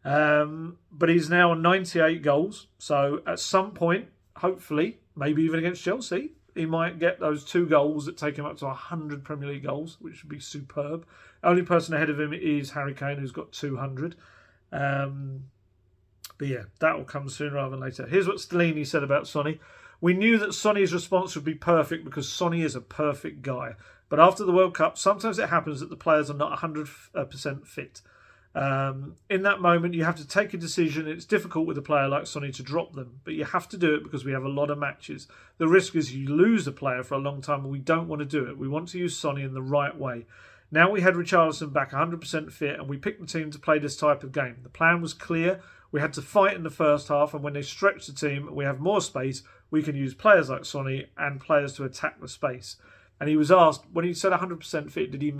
But he's now on 98 goals. So at some point, hopefully, maybe even against Chelsea, he might get those 2 goals that take him up to 100 Premier League goals, which would be superb. Only person ahead of him is Harry Kane, who's got 200. But yeah, that will come sooner rather than later. Here's what Stellini said about Sonny. We knew that Sonny's response would be perfect because Sonny is a perfect guy. But after the World Cup, sometimes it happens that the players are not 100% fit. In that moment, you have to take a decision. It's difficult with a player like Sonny to drop them, but you have to do it because we have a lot of matches. The risk is you lose a player for a long time, and we don't want to do it. We want to use Sonny in the right way. Now we had Richarlison back 100% fit, and we picked the team to play this type of game. The plan was clear. We had to fight in the first half, and when they stretch the team, we have more space. We can use players like Sonny and players to attack the space. And he was asked, when he said 100% fit, did he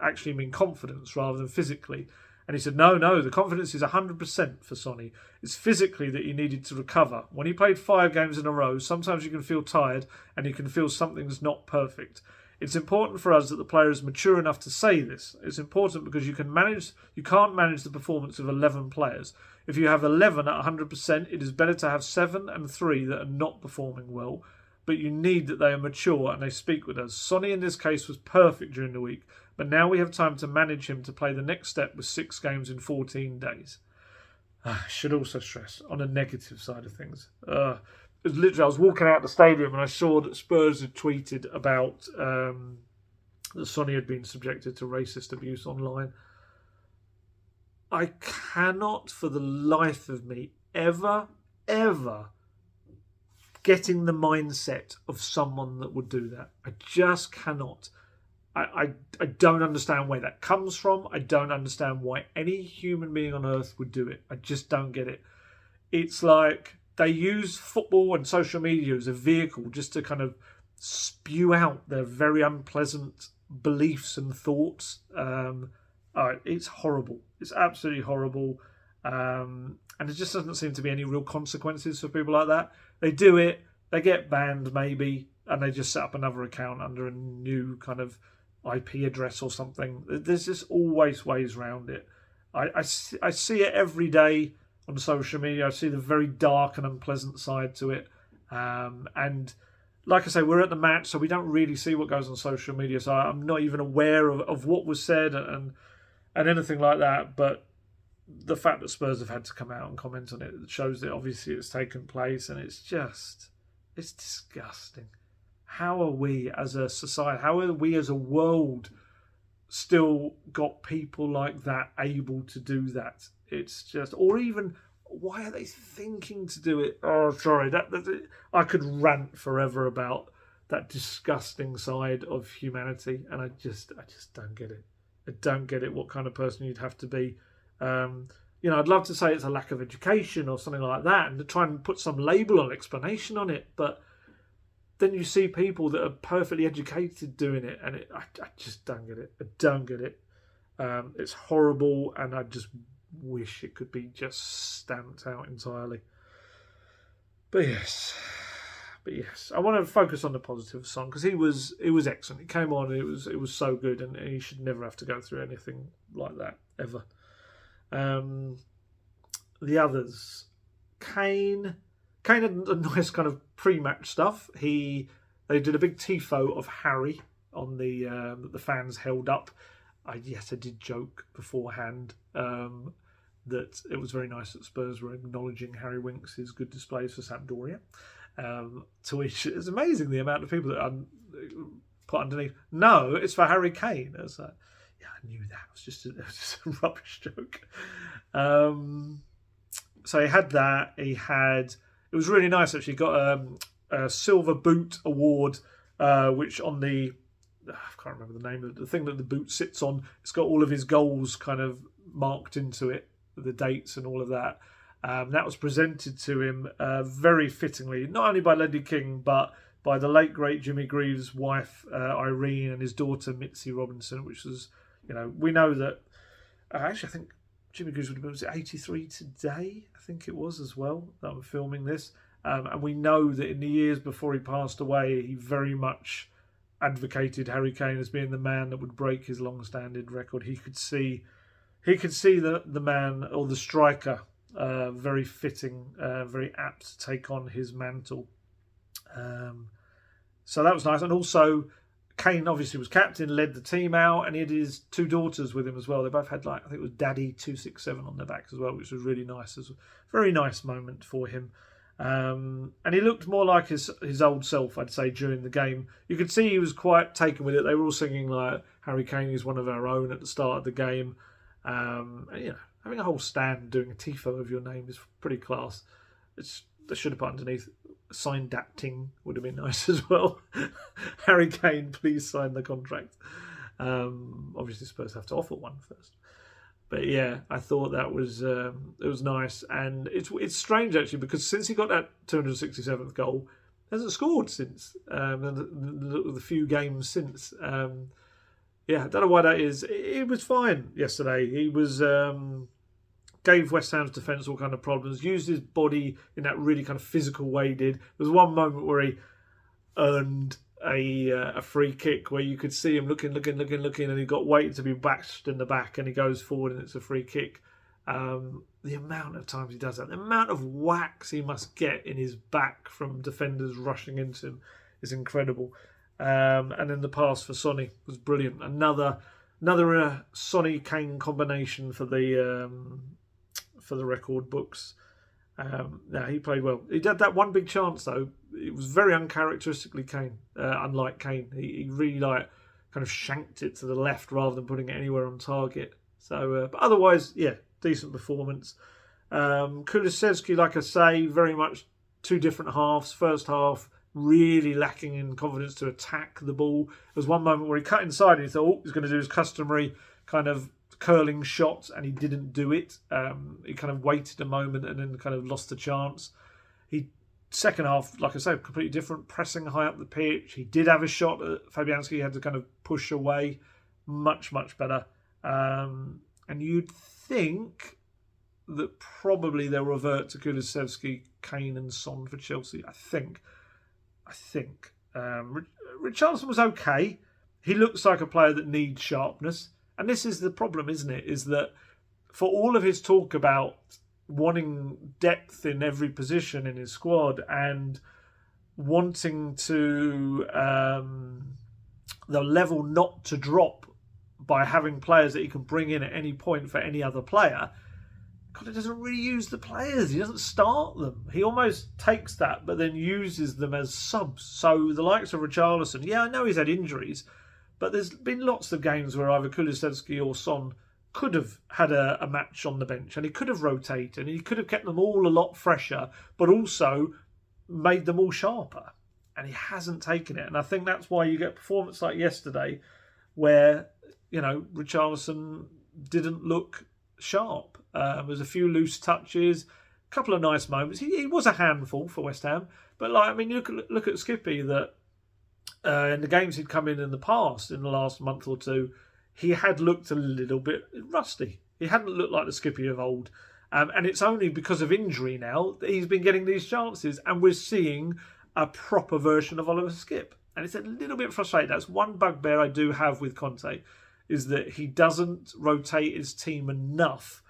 actually mean confidence rather than physically? And he said, no, the confidence is 100% for Sonny. It's physically that he needed to recover. When he played 5 games in a row, sometimes you can feel tired and you can feel something's not perfect. It's important for us that the player is mature enough to say this. It's important because you can't manage the performance of 11 players. If you have 11 at 100%, it is better to have 7 and 3 that are not performing well. But you need that they are mature and they speak with us. Sonny in this case was perfect during the week, but now we have time to manage him to play the next step with 6 games in 14 days. I should also stress, on a negative side of things, I was walking out the stadium and I saw that Spurs had tweeted about that Sonny had been subjected to racist abuse online. I cannot for the life of me ever get in the mindset of someone that would do that. I just cannot. I don't understand where that comes from. I don't understand why any human being on earth would do it. I just don't get it. It's like they use football and social media as a vehicle just to kind of spew out their very unpleasant beliefs and thoughts. It's horrible. It's absolutely horrible. And there just doesn't seem to be any real consequences for people like that. They do it, they get banned maybe, and they just set up another account under a new kind of IP address or something. There's just always ways around it. I see it every day on social media. I see the very dark and unpleasant side to it. And like I say, we're at the match, so we don't really see what goes on social media. So I'm not even aware of what was said and anything like that. But the fact that Spurs have had to come out and comment on it shows that obviously it's taken place, and it's disgusting. How are we as a society, how are we as a world still got people like that able to do that? It's just, or even, why are they thinking to do it? Oh, sorry, I could rant forever about that disgusting side of humanity, and I just don't get it. I don't get it. What kind of person you'd have to be? I'd love to say it's a lack of education or something like that, and to try and put some label or explanation on it, but then you see people that are perfectly educated doing it, and I just don't get it. I don't get it. It's horrible, and I just wish it could be just stamped out entirely. But yes, I want to focus on the positive song because it was excellent. It came on, and it was so good, and he should never have to go through anything like that ever. The others, Kane had a nice kind of pre-match stuff. They did a big tifo of Harry on that the fans held up. I did joke beforehand that it was very nice that Spurs were acknowledging Harry Winks' good displays for Sampdoria. To which it's amazing the amount of people that put underneath, no, it's for Harry Kane. I was like, yeah, I knew that. It was just a rubbish joke. So he had that. It was really nice actually. He got a Silver Boot award, which on I can't remember the name of it, the thing that the boot sits on. It's got all of his goals kind of marked into it, the dates and all of that. That was presented to him very fittingly, not only by Ledley King, but by the late great Jimmy Greaves' wife Irene and his daughter Mitzi Robinson, which was, we know that. Actually, I think Jimmy Greaves would have been, was it 83 today? I think it was as well that I'm filming this. And we know that in the years before he passed away, he very much advocated Harry Kane as being the man that would break his long-standing record. He could see the man, or the striker, very fitting, very apt to take on his mantle. So that was nice. And also, Kane obviously was captain, led the team out, and he had his 2 daughters with him as well. They both had, I think it was Daddy 267 on their back as well, which was really nice. It was a very nice moment for him. And he looked more like his old self, I'd say, during the game. You could see he was quite taken with it. They were all singing like Harry Kane is one of our own at the start of the game. And, having a whole stand doing a tifo of your name is pretty class. They should have put underneath signed that ting would have been nice as well. Harry Kane, please sign the contract. Obviously, Spurs have to offer one first. But yeah, I thought that was it was nice, and it's strange actually because since he got that 267th goal, he hasn't scored since the few games since. I don't know why that is. He was fine yesterday. He was gave West Ham's defence all kind of problems. Used his body in that really kind of physical way. There was one moment where he earned a free kick where you could see him looking, and he got waited to be bashed in the back, and he goes forward and it's a free kick. The amount of times he does that, the amount of whacks he must get in his back from defenders rushing into him is incredible. And then the pass for Sonny was brilliant. Another Sonny Kane combination for the record books. He played well. He had that one big chance though. It was very uncharacteristically Kane. Unlike Kane, he really kind of shanked it to the left rather than putting it anywhere on target. So, but otherwise, decent performance. Kulusevski, like I say, very much two different halves. First half, really lacking in confidence to attack the ball. There was one moment where he cut inside and he thought, he's going to do his customary kind of curling shot, and he didn't do it. He kind of waited a moment and then kind of lost the chance. Second half, like I say, completely different, pressing high up the pitch. He did have a shot at Fabianski, had to kind of push away. Much, much better. And you'd think that probably they'll revert to Kulusevski, Kane and Son for Chelsea. I think. Richarlison was okay. He looks like a player that needs sharpness. And this is the problem, isn't it? Is that for all of his talk about wanting depth in every position in his squad and wanting to the level not to drop by having players that he can bring in at any point for any other player, Conte doesn't really use the players. He doesn't start them. He almost takes that but then uses them as subs. So the likes of Richarlison, I know he's had injuries, but there's been lots of games where either Kulusevski or Son could have had a match on the bench and he could have rotated and he could have kept them all a lot fresher, but also made them all sharper. And he hasn't taken it. And I think that's why you get a performance like yesterday where, Richarlison didn't look sharp. There was a few loose touches, a couple of nice moments. He was a handful for West Ham. But look at Skippy that in the games he'd come in the past, in the last month or two, he had looked a little bit rusty. He hadn't looked like the Skippy of old. And it's only because of injury now that he's been getting these chances. And we're seeing a proper version of Oliver Skipp. And it's a little bit frustrating. That's one bugbear I do have with Conte, is that he doesn't rotate his team enough,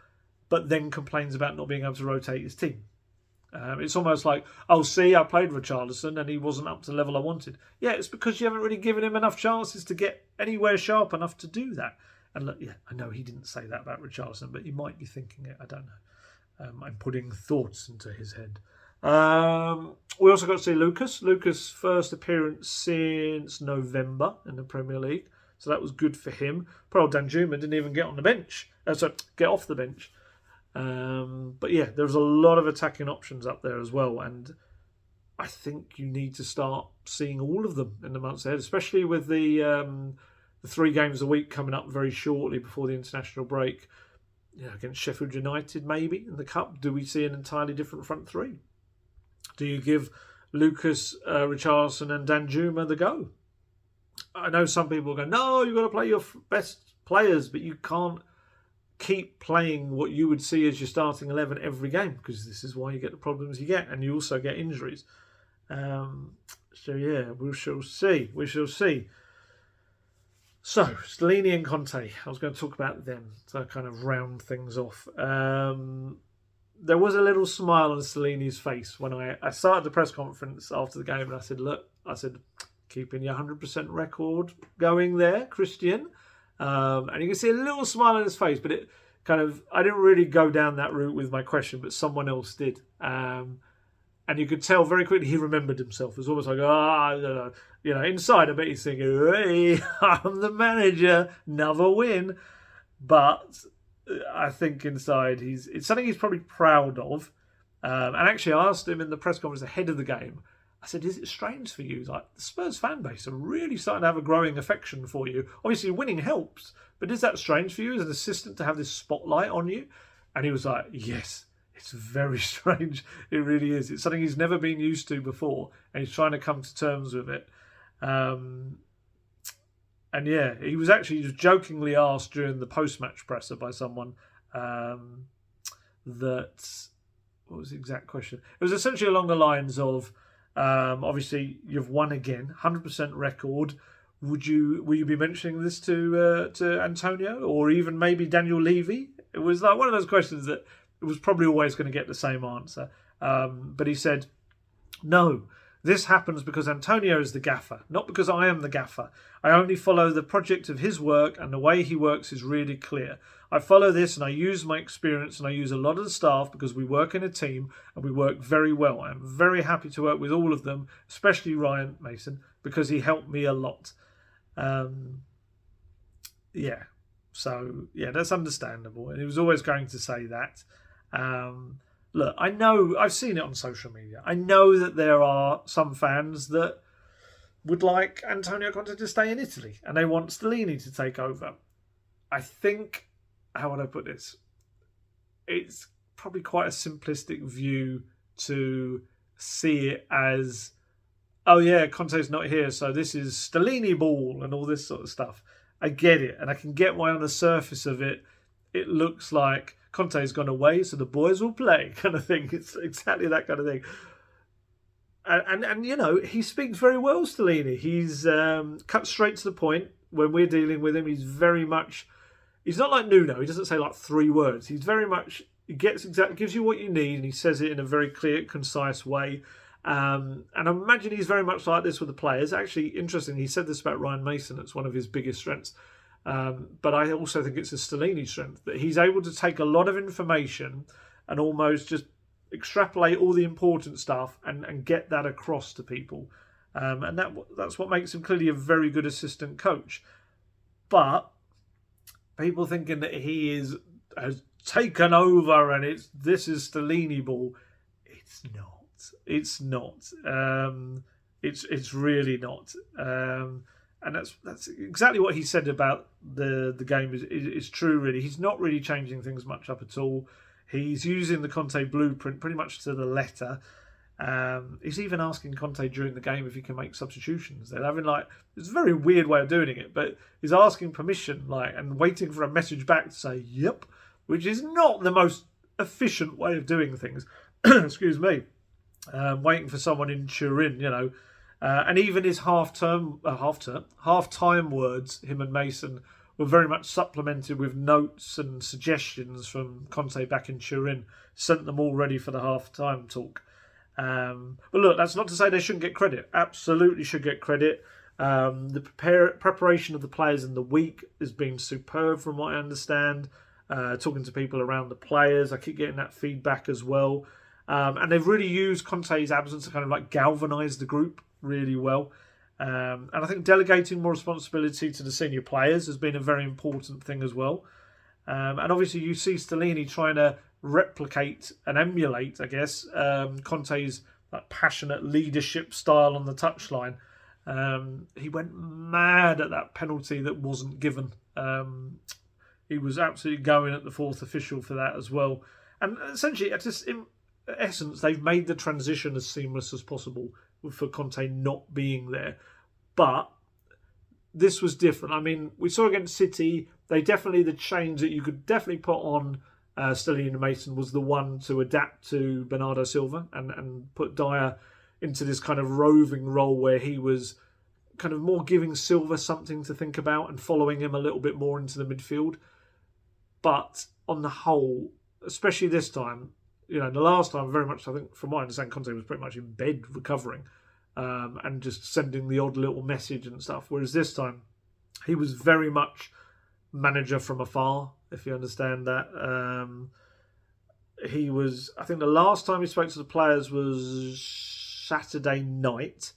but then complains about not being able to rotate his team. It's almost like, I played Richarlison and he wasn't up to the level I wanted. Yeah, it's because you haven't really given him enough chances to get anywhere sharp enough to do that. And look, I know he didn't say that about Richarlison, but he might be thinking it. I don't know. I'm putting thoughts into his head. We also got to see Lucas. Lucas' first appearance since November in the Premier League. So that was good for him. Poor old Danjuma didn't even get on the bench. Get off the bench. But there's a lot of attacking options up there as well, and I think you need to start seeing all of them in the months ahead, especially with the 3 games a week coming up very shortly before the international break. Against Sheffield United maybe in the Cup, do we see an entirely different front 3? Do you give Lucas, Richarlison and Danjuma the go? I know some people go, no, you've got to play your best players, but you can't keep playing what you would see as your starting 11 every game, because this is why you get the problems you get, and you also get injuries. We shall see. So, Stellini and Conte, I was going to talk about them to kind of round things off. There was a little smile on Stellini's face when I started the press conference after the game, and I said, keeping your 100% record going there, Christian. And you can see a little smile on his face, but it kind of, I didn't really go down that route with my question, but someone else did. And you could tell very quickly he remembered himself. It was almost like, inside I bet he's thinking, hey, I'm the manager, another win. But I think inside it's something he's probably proud of. And actually I asked him in the press conference ahead of the game, I said, is it strange for you? Like, the Spurs fan base are really starting to have a growing affection for you. Obviously winning helps, but is that strange for you as an assistant to have this spotlight on you? And he was like, yes. It's very strange. It really is. It's something he's never been used to before, and he's trying to come to terms with it. And yeah, he was jokingly asked during the post-match presser by someone that, what was the exact question? It was essentially along the lines of, obviously you've won again, 100% record. Will you be mentioning this to Antonio or even maybe Daniel Levy? It was like one of those questions that it was probably always going to get the same answer. But he said, no, this happens because Antonio is the gaffer, not because I am the gaffer. I only follow the project of his work, and the way he works is really clear. I follow this and I use my experience and I use a lot of the staff because we work in a team and we work very well. I'm very happy to work with all of them, especially Ryan Mason, because he helped me a lot. So that's understandable. And he was always going to say that. Look, I know, I've seen it on social media. I know that there are some fans that would like Antonio Conte to stay in Italy and they want Stellini to take over. I think, how would I put this? It's probably quite a simplistic view to see it as, oh yeah, Conte's not here, so this is Stellini ball and all this sort of stuff. I get it, and I can get why on the surface of it, it looks like Conte's gone away, so the boys will play, kind of thing. It's exactly that kind of thing. And he speaks very well, Stellini. He's cut straight to the point when we're dealing with him. He's very much, he's not like Nuno. He doesn't say like 3 words. He's very much, gives you what you need, and he says it in a very clear, concise way. And I imagine he's very much like this with the players. Actually, interesting, he said this about Ryan Mason. It's one of his biggest strengths. But I also think it's a Stellini strength, that he's able to take a lot of information and almost just extrapolate all the important stuff and get that across to people. And that's what makes him clearly a very good assistant coach. But people thinking that he has taken over and this is Stellini ball, it's not. It's not. It's really not. And that's exactly what he said about the game is true, really. He's not really changing things much up at all. He's using the Conte blueprint pretty much to the letter. He's even asking Conte during the game if he can make substitutions. They're having it's a very weird way of doing it, but he's asking permission and waiting for a message back to say, yep, which is not the most efficient way of doing things. Excuse me. Waiting for someone in Turin, and even his half-time words, him and Mason, were very much supplemented with notes and suggestions from Conte back in Turin. Sent them all ready for the half-time talk. But look, that's not to say they shouldn't get credit. Absolutely should get credit. The preparation of the players in the week has been superb, from what I understand. Talking to people around the players, I keep getting that feedback as well. And they've really used Conte's absence to kind of galvanise the group really well. And I think delegating more responsibility to the senior players has been a very important thing as well. And obviously you see Stellini trying to replicate and emulate, I guess, Conte's passionate leadership style on the touchline. He went mad at that penalty that wasn't given. He was absolutely going at the fourth official for that as well. And essentially, in essence, they've made the transition as seamless as possible for Conte not being there. But this was different. I mean, we saw against City, the change that you could definitely put on Stellini and Mason was the one to adapt to Bernardo Silva and put Dyer into this kind of roving role where he was kind of more giving Silva something to think about and following him a little bit more into the midfield. But on the whole, especially this time, the last time, very much, I think, from what I understand, Conte was pretty much in bed recovering and just sending the odd little message and stuff. Whereas this time, he was very much manager from afar, if you understand that. I think the last time he spoke to the players was Saturday night,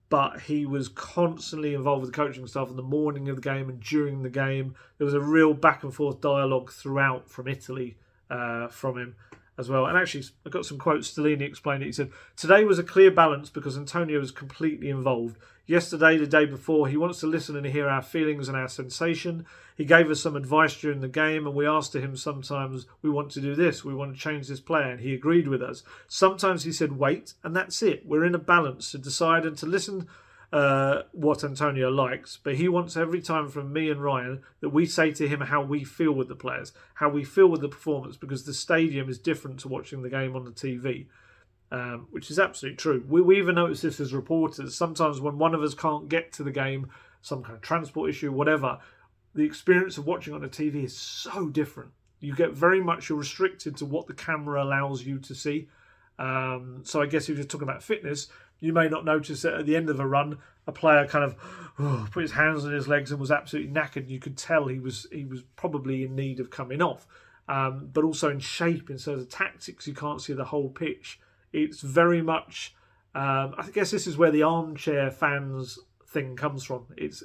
but he was constantly involved with the coaching staff in the morning of the game and during the game. There was a real back and forth dialogue throughout from Italy from him as well. And actually, I got some quotes. Stellini explained it. He said, "Today was a clear balance because Antonio was completely involved. Yesterday, the day before, he wants to listen and hear our feelings and our sensation. He gave us some advice during the game, and we asked him sometimes, we want to do this, we want to change this player, and he agreed with us. Sometimes he said, wait, and that's it. We're in a balance to decide and to listen what Antonio likes, but he wants every time from me and Ryan that we say to him how we feel with the players, how we feel with the performance, because the stadium is different to watching the game on the TV." Which is absolutely true. We even notice this as reporters. Sometimes when one of us can't get to the game, some kind of transport issue, whatever, the experience of watching on the TV is so different. You get very much, you're restricted to what the camera allows you to see. So I guess if you're talking about fitness, you may not notice that at the end of a run, a player kind of put his hands on his legs and was absolutely knackered. You could tell he was probably in need of coming off. But also in shape, in terms of tactics, you can't see the whole pitch. It's very much, I guess this is where the armchair fans thing comes from. It's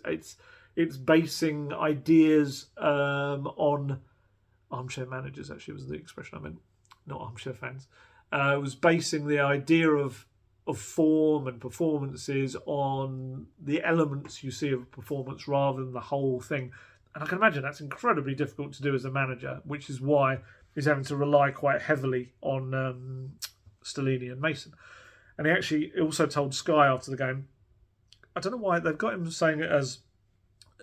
basing ideas on armchair managers, actually was the expression I meant, not armchair fans. It was basing the idea of form and performances on the elements you see of a performance rather than the whole thing. And I can imagine that's incredibly difficult to do as a manager, which is why he's having to rely quite heavily on Stellini and Mason. And he actually also told Sky after the game, I don't know why they've got him saying it as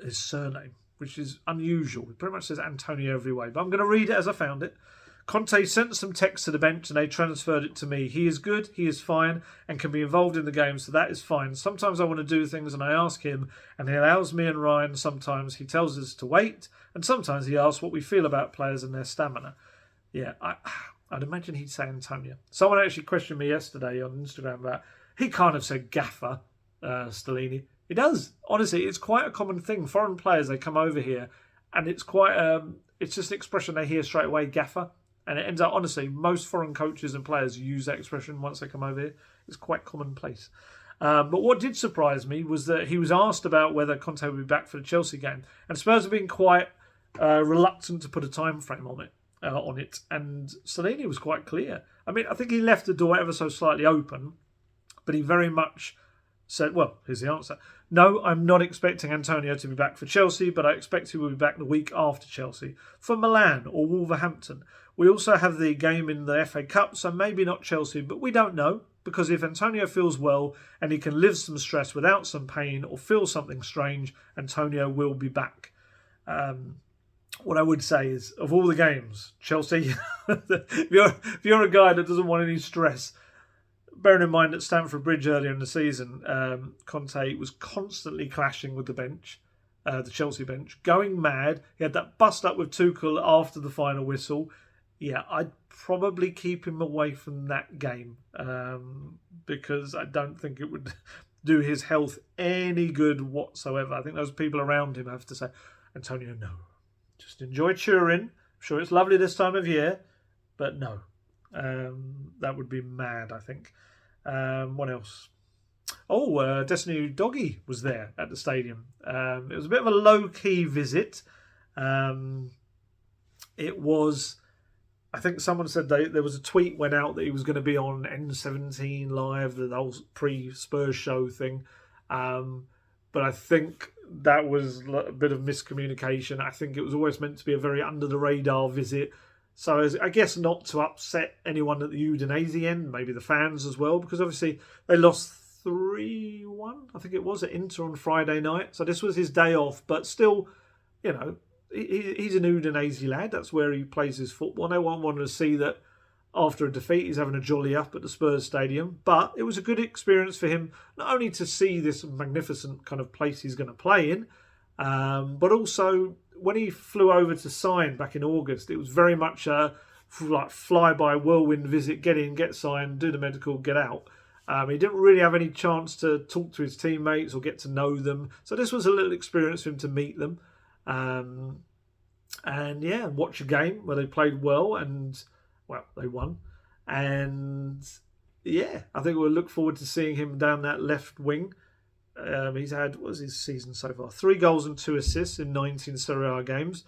his surname, which is unusual. He pretty much says Antonio every way, but I'm going to read it as I found it. "Conte sent some text to the bench and they transferred it to me. He is good, he is fine, and can be involved in the game, so that is fine. Sometimes I want to do things and I ask him, and he allows me and Ryan. Sometimes he tells us to wait, and sometimes he asks what we feel about players and their stamina." Yeah, I'd imagine he'd say Antonio. Someone actually questioned me yesterday on Instagram about, he kind of said gaffer, Stellini. He does. Honestly, it's quite a common thing. Foreign players, they come over here, and it's quite, it's just an expression they hear straight away, gaffer. And it ends up, honestly, most foreign coaches and players use that expression once they come over here. It's quite commonplace. But what did surprise me was that he was asked about whether Conte would be back for the Chelsea game. And Spurs have been quite reluctant to put a time frame on it. And Stellini was quite clear. I mean, I think he left the door ever so slightly open, but he very much said, well, here's the answer. No, I'm not expecting Antonio to be back for Chelsea, but I expect he will be back the week after Chelsea for Milan or Wolverhampton. We also have the game in the FA Cup, so maybe not Chelsea, but we don't know, because if Antonio feels well and he can live some stress without some pain or feel something strange, Antonio will be back. What I would say is, of all the games, Chelsea, if you're a guy that doesn't want any stress, bearing in mind at Stamford Bridge earlier in the season, Conte was constantly clashing with the bench, the Chelsea bench, going mad. He had that bust up with Tuchel after the final whistle. Yeah, I'd probably keep him away from that game because I don't think it would do his health any good whatsoever. I think those people around him have to say, Antonio, no. Just enjoy Turin. I'm sure it's lovely this time of year, but no. That would be mad, I think. What else? Oh, Destiny Doggy was there at the stadium. It was a bit of a low-key visit. It was... I think someone said there was a tweet went out that he was going to be on N17 Live, the whole pre-Spurs show thing. But I think that was a bit of miscommunication. I think it was always meant to be a very under-the-radar visit. So I guess not to upset anyone at the Udinese end, maybe the fans as well, because obviously they lost 3-1, I think it was, at Inter on Friday night. So this was his day off, but still, you know, he's an Udinese lad. That's where he plays his football. No one wanted to see that after a defeat he's having a jolly up at the Spurs stadium. But it was a good experience for him, not only to see this magnificent kind of place he's going to play in, but also when he flew over to sign back in August, it was very much a like fly-by whirlwind visit, get in, get signed, do the medical, get out. He didn't really have any chance to talk to his teammates or get to know them. So this was a little experience for him to meet them. And yeah, watch a game where they played well. And well, they won. And yeah, I think we'll look forward to seeing him down that left wing. He's had, what was his season so far? 3 goals and 2 assists in 19 Serie A games.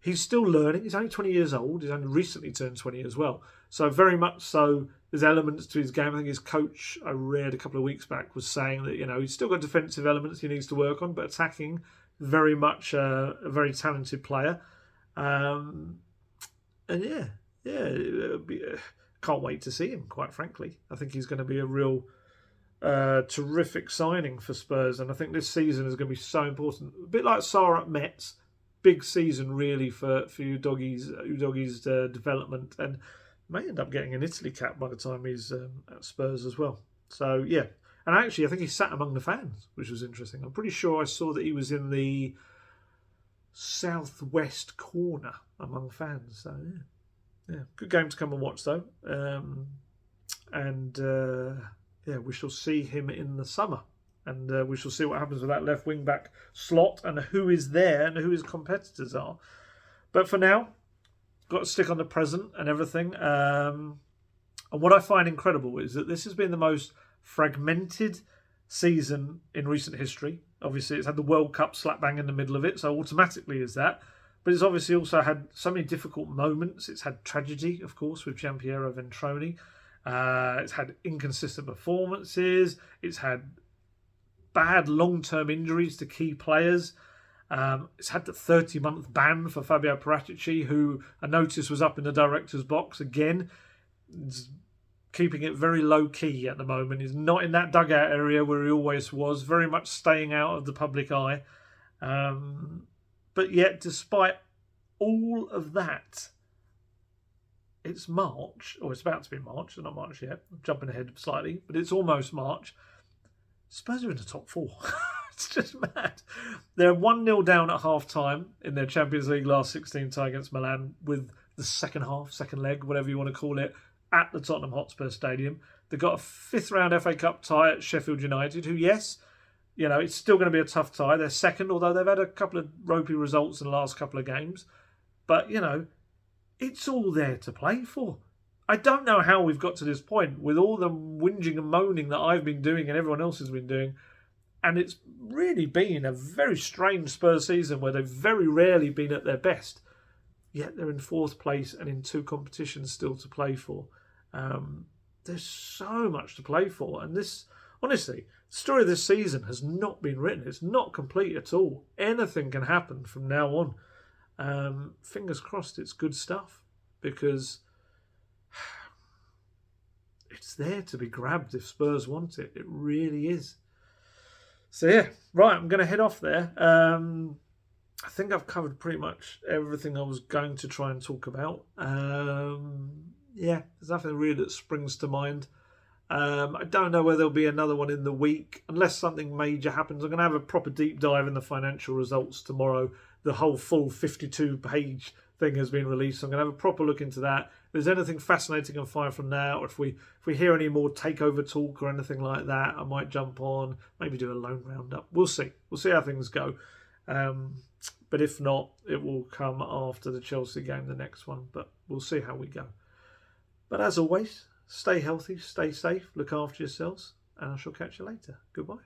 He's still learning. He's only 20 years old. He's only recently turned 20 as well. So very much so, there's elements to his game. I think his coach, I read a couple of weeks back, was saying that, he's still got defensive elements he needs to work on, but attacking, very much a very talented player. And can't wait to see him, quite frankly. I think he's going to be a real terrific signing for Spurs, and I think this season is going to be so important. A bit like Sarr at Metz, big season really for Udoghi's development, and may end up getting an Italy cap by the time he's at Spurs as well. So yeah, and actually I think he sat among the fans, which was interesting. I'm pretty sure I saw that he was in the southwest corner among fans. So yeah, good game to come and watch though. We shall see him in the summer, and we shall see what happens with that left wing back slot and who is there and who his competitors are. But for now, got to stick on the present and everything. And what I find incredible is that this has been the most fragmented season in recent history. Obviously, it's had the World Cup slap bang in the middle of it, so automatically is that. But it's obviously also had so many difficult moments. It's had tragedy, of course, with Gianpiero Ventroni. It's had inconsistent performances. It's had bad long-term injuries to key players. It's had the 30-month ban for Fabio Paratici, who I noticed was up in the director's box again. It's keeping it very low-key at the moment. He's not in that dugout area where he always was, very much staying out of the public eye. But yet, despite all of that, it's March, or it's about to be March, not March yet. I'm jumping ahead slightly, but it's almost March. Spurs are in the top 4. It's just mad. They're 1-0 down at half-time in their Champions League last 16 tie against Milan with the second leg, whatever you want to call it, at the Tottenham Hotspur Stadium. They've got a 5th-round FA Cup tie at Sheffield United, who, yes, it's still going to be a tough tie. They're second, although they've had a couple of ropey results in the last couple of games. But, it's all there to play for. I don't know how we've got to this point with all the whinging and moaning that I've been doing and everyone else has been doing. And it's really been a very strange Spurs season where they've very rarely been at their best. Yet they're in 4th place and in 2 competitions still to play for. There's so much to play for. And this, honestly, the story of this season has not been written. It's not complete at all. Anything can happen from now on. Fingers crossed it's good stuff, because it's there to be grabbed if Spurs want it. It really is. So yeah, right, I'm going to head off there. I think I've covered pretty much everything I was going to try and talk about. There's nothing really that springs to mind. I don't know whether there'll be another one in the week, unless something major happens. I'm going to have a proper deep dive in the financial results tomorrow. The whole full 52-page thing has been released. So I'm going to have a proper look into that. If there's anything fascinating and fire from now, or if we hear any more takeover talk or anything like that, I might jump on, maybe do a loan roundup. We'll see. We'll see how things go. But if not, it will come after the Chelsea game, the next one. But we'll see how we go. But as always, stay healthy, stay safe, look after yourselves, and I shall catch you later. Goodbye.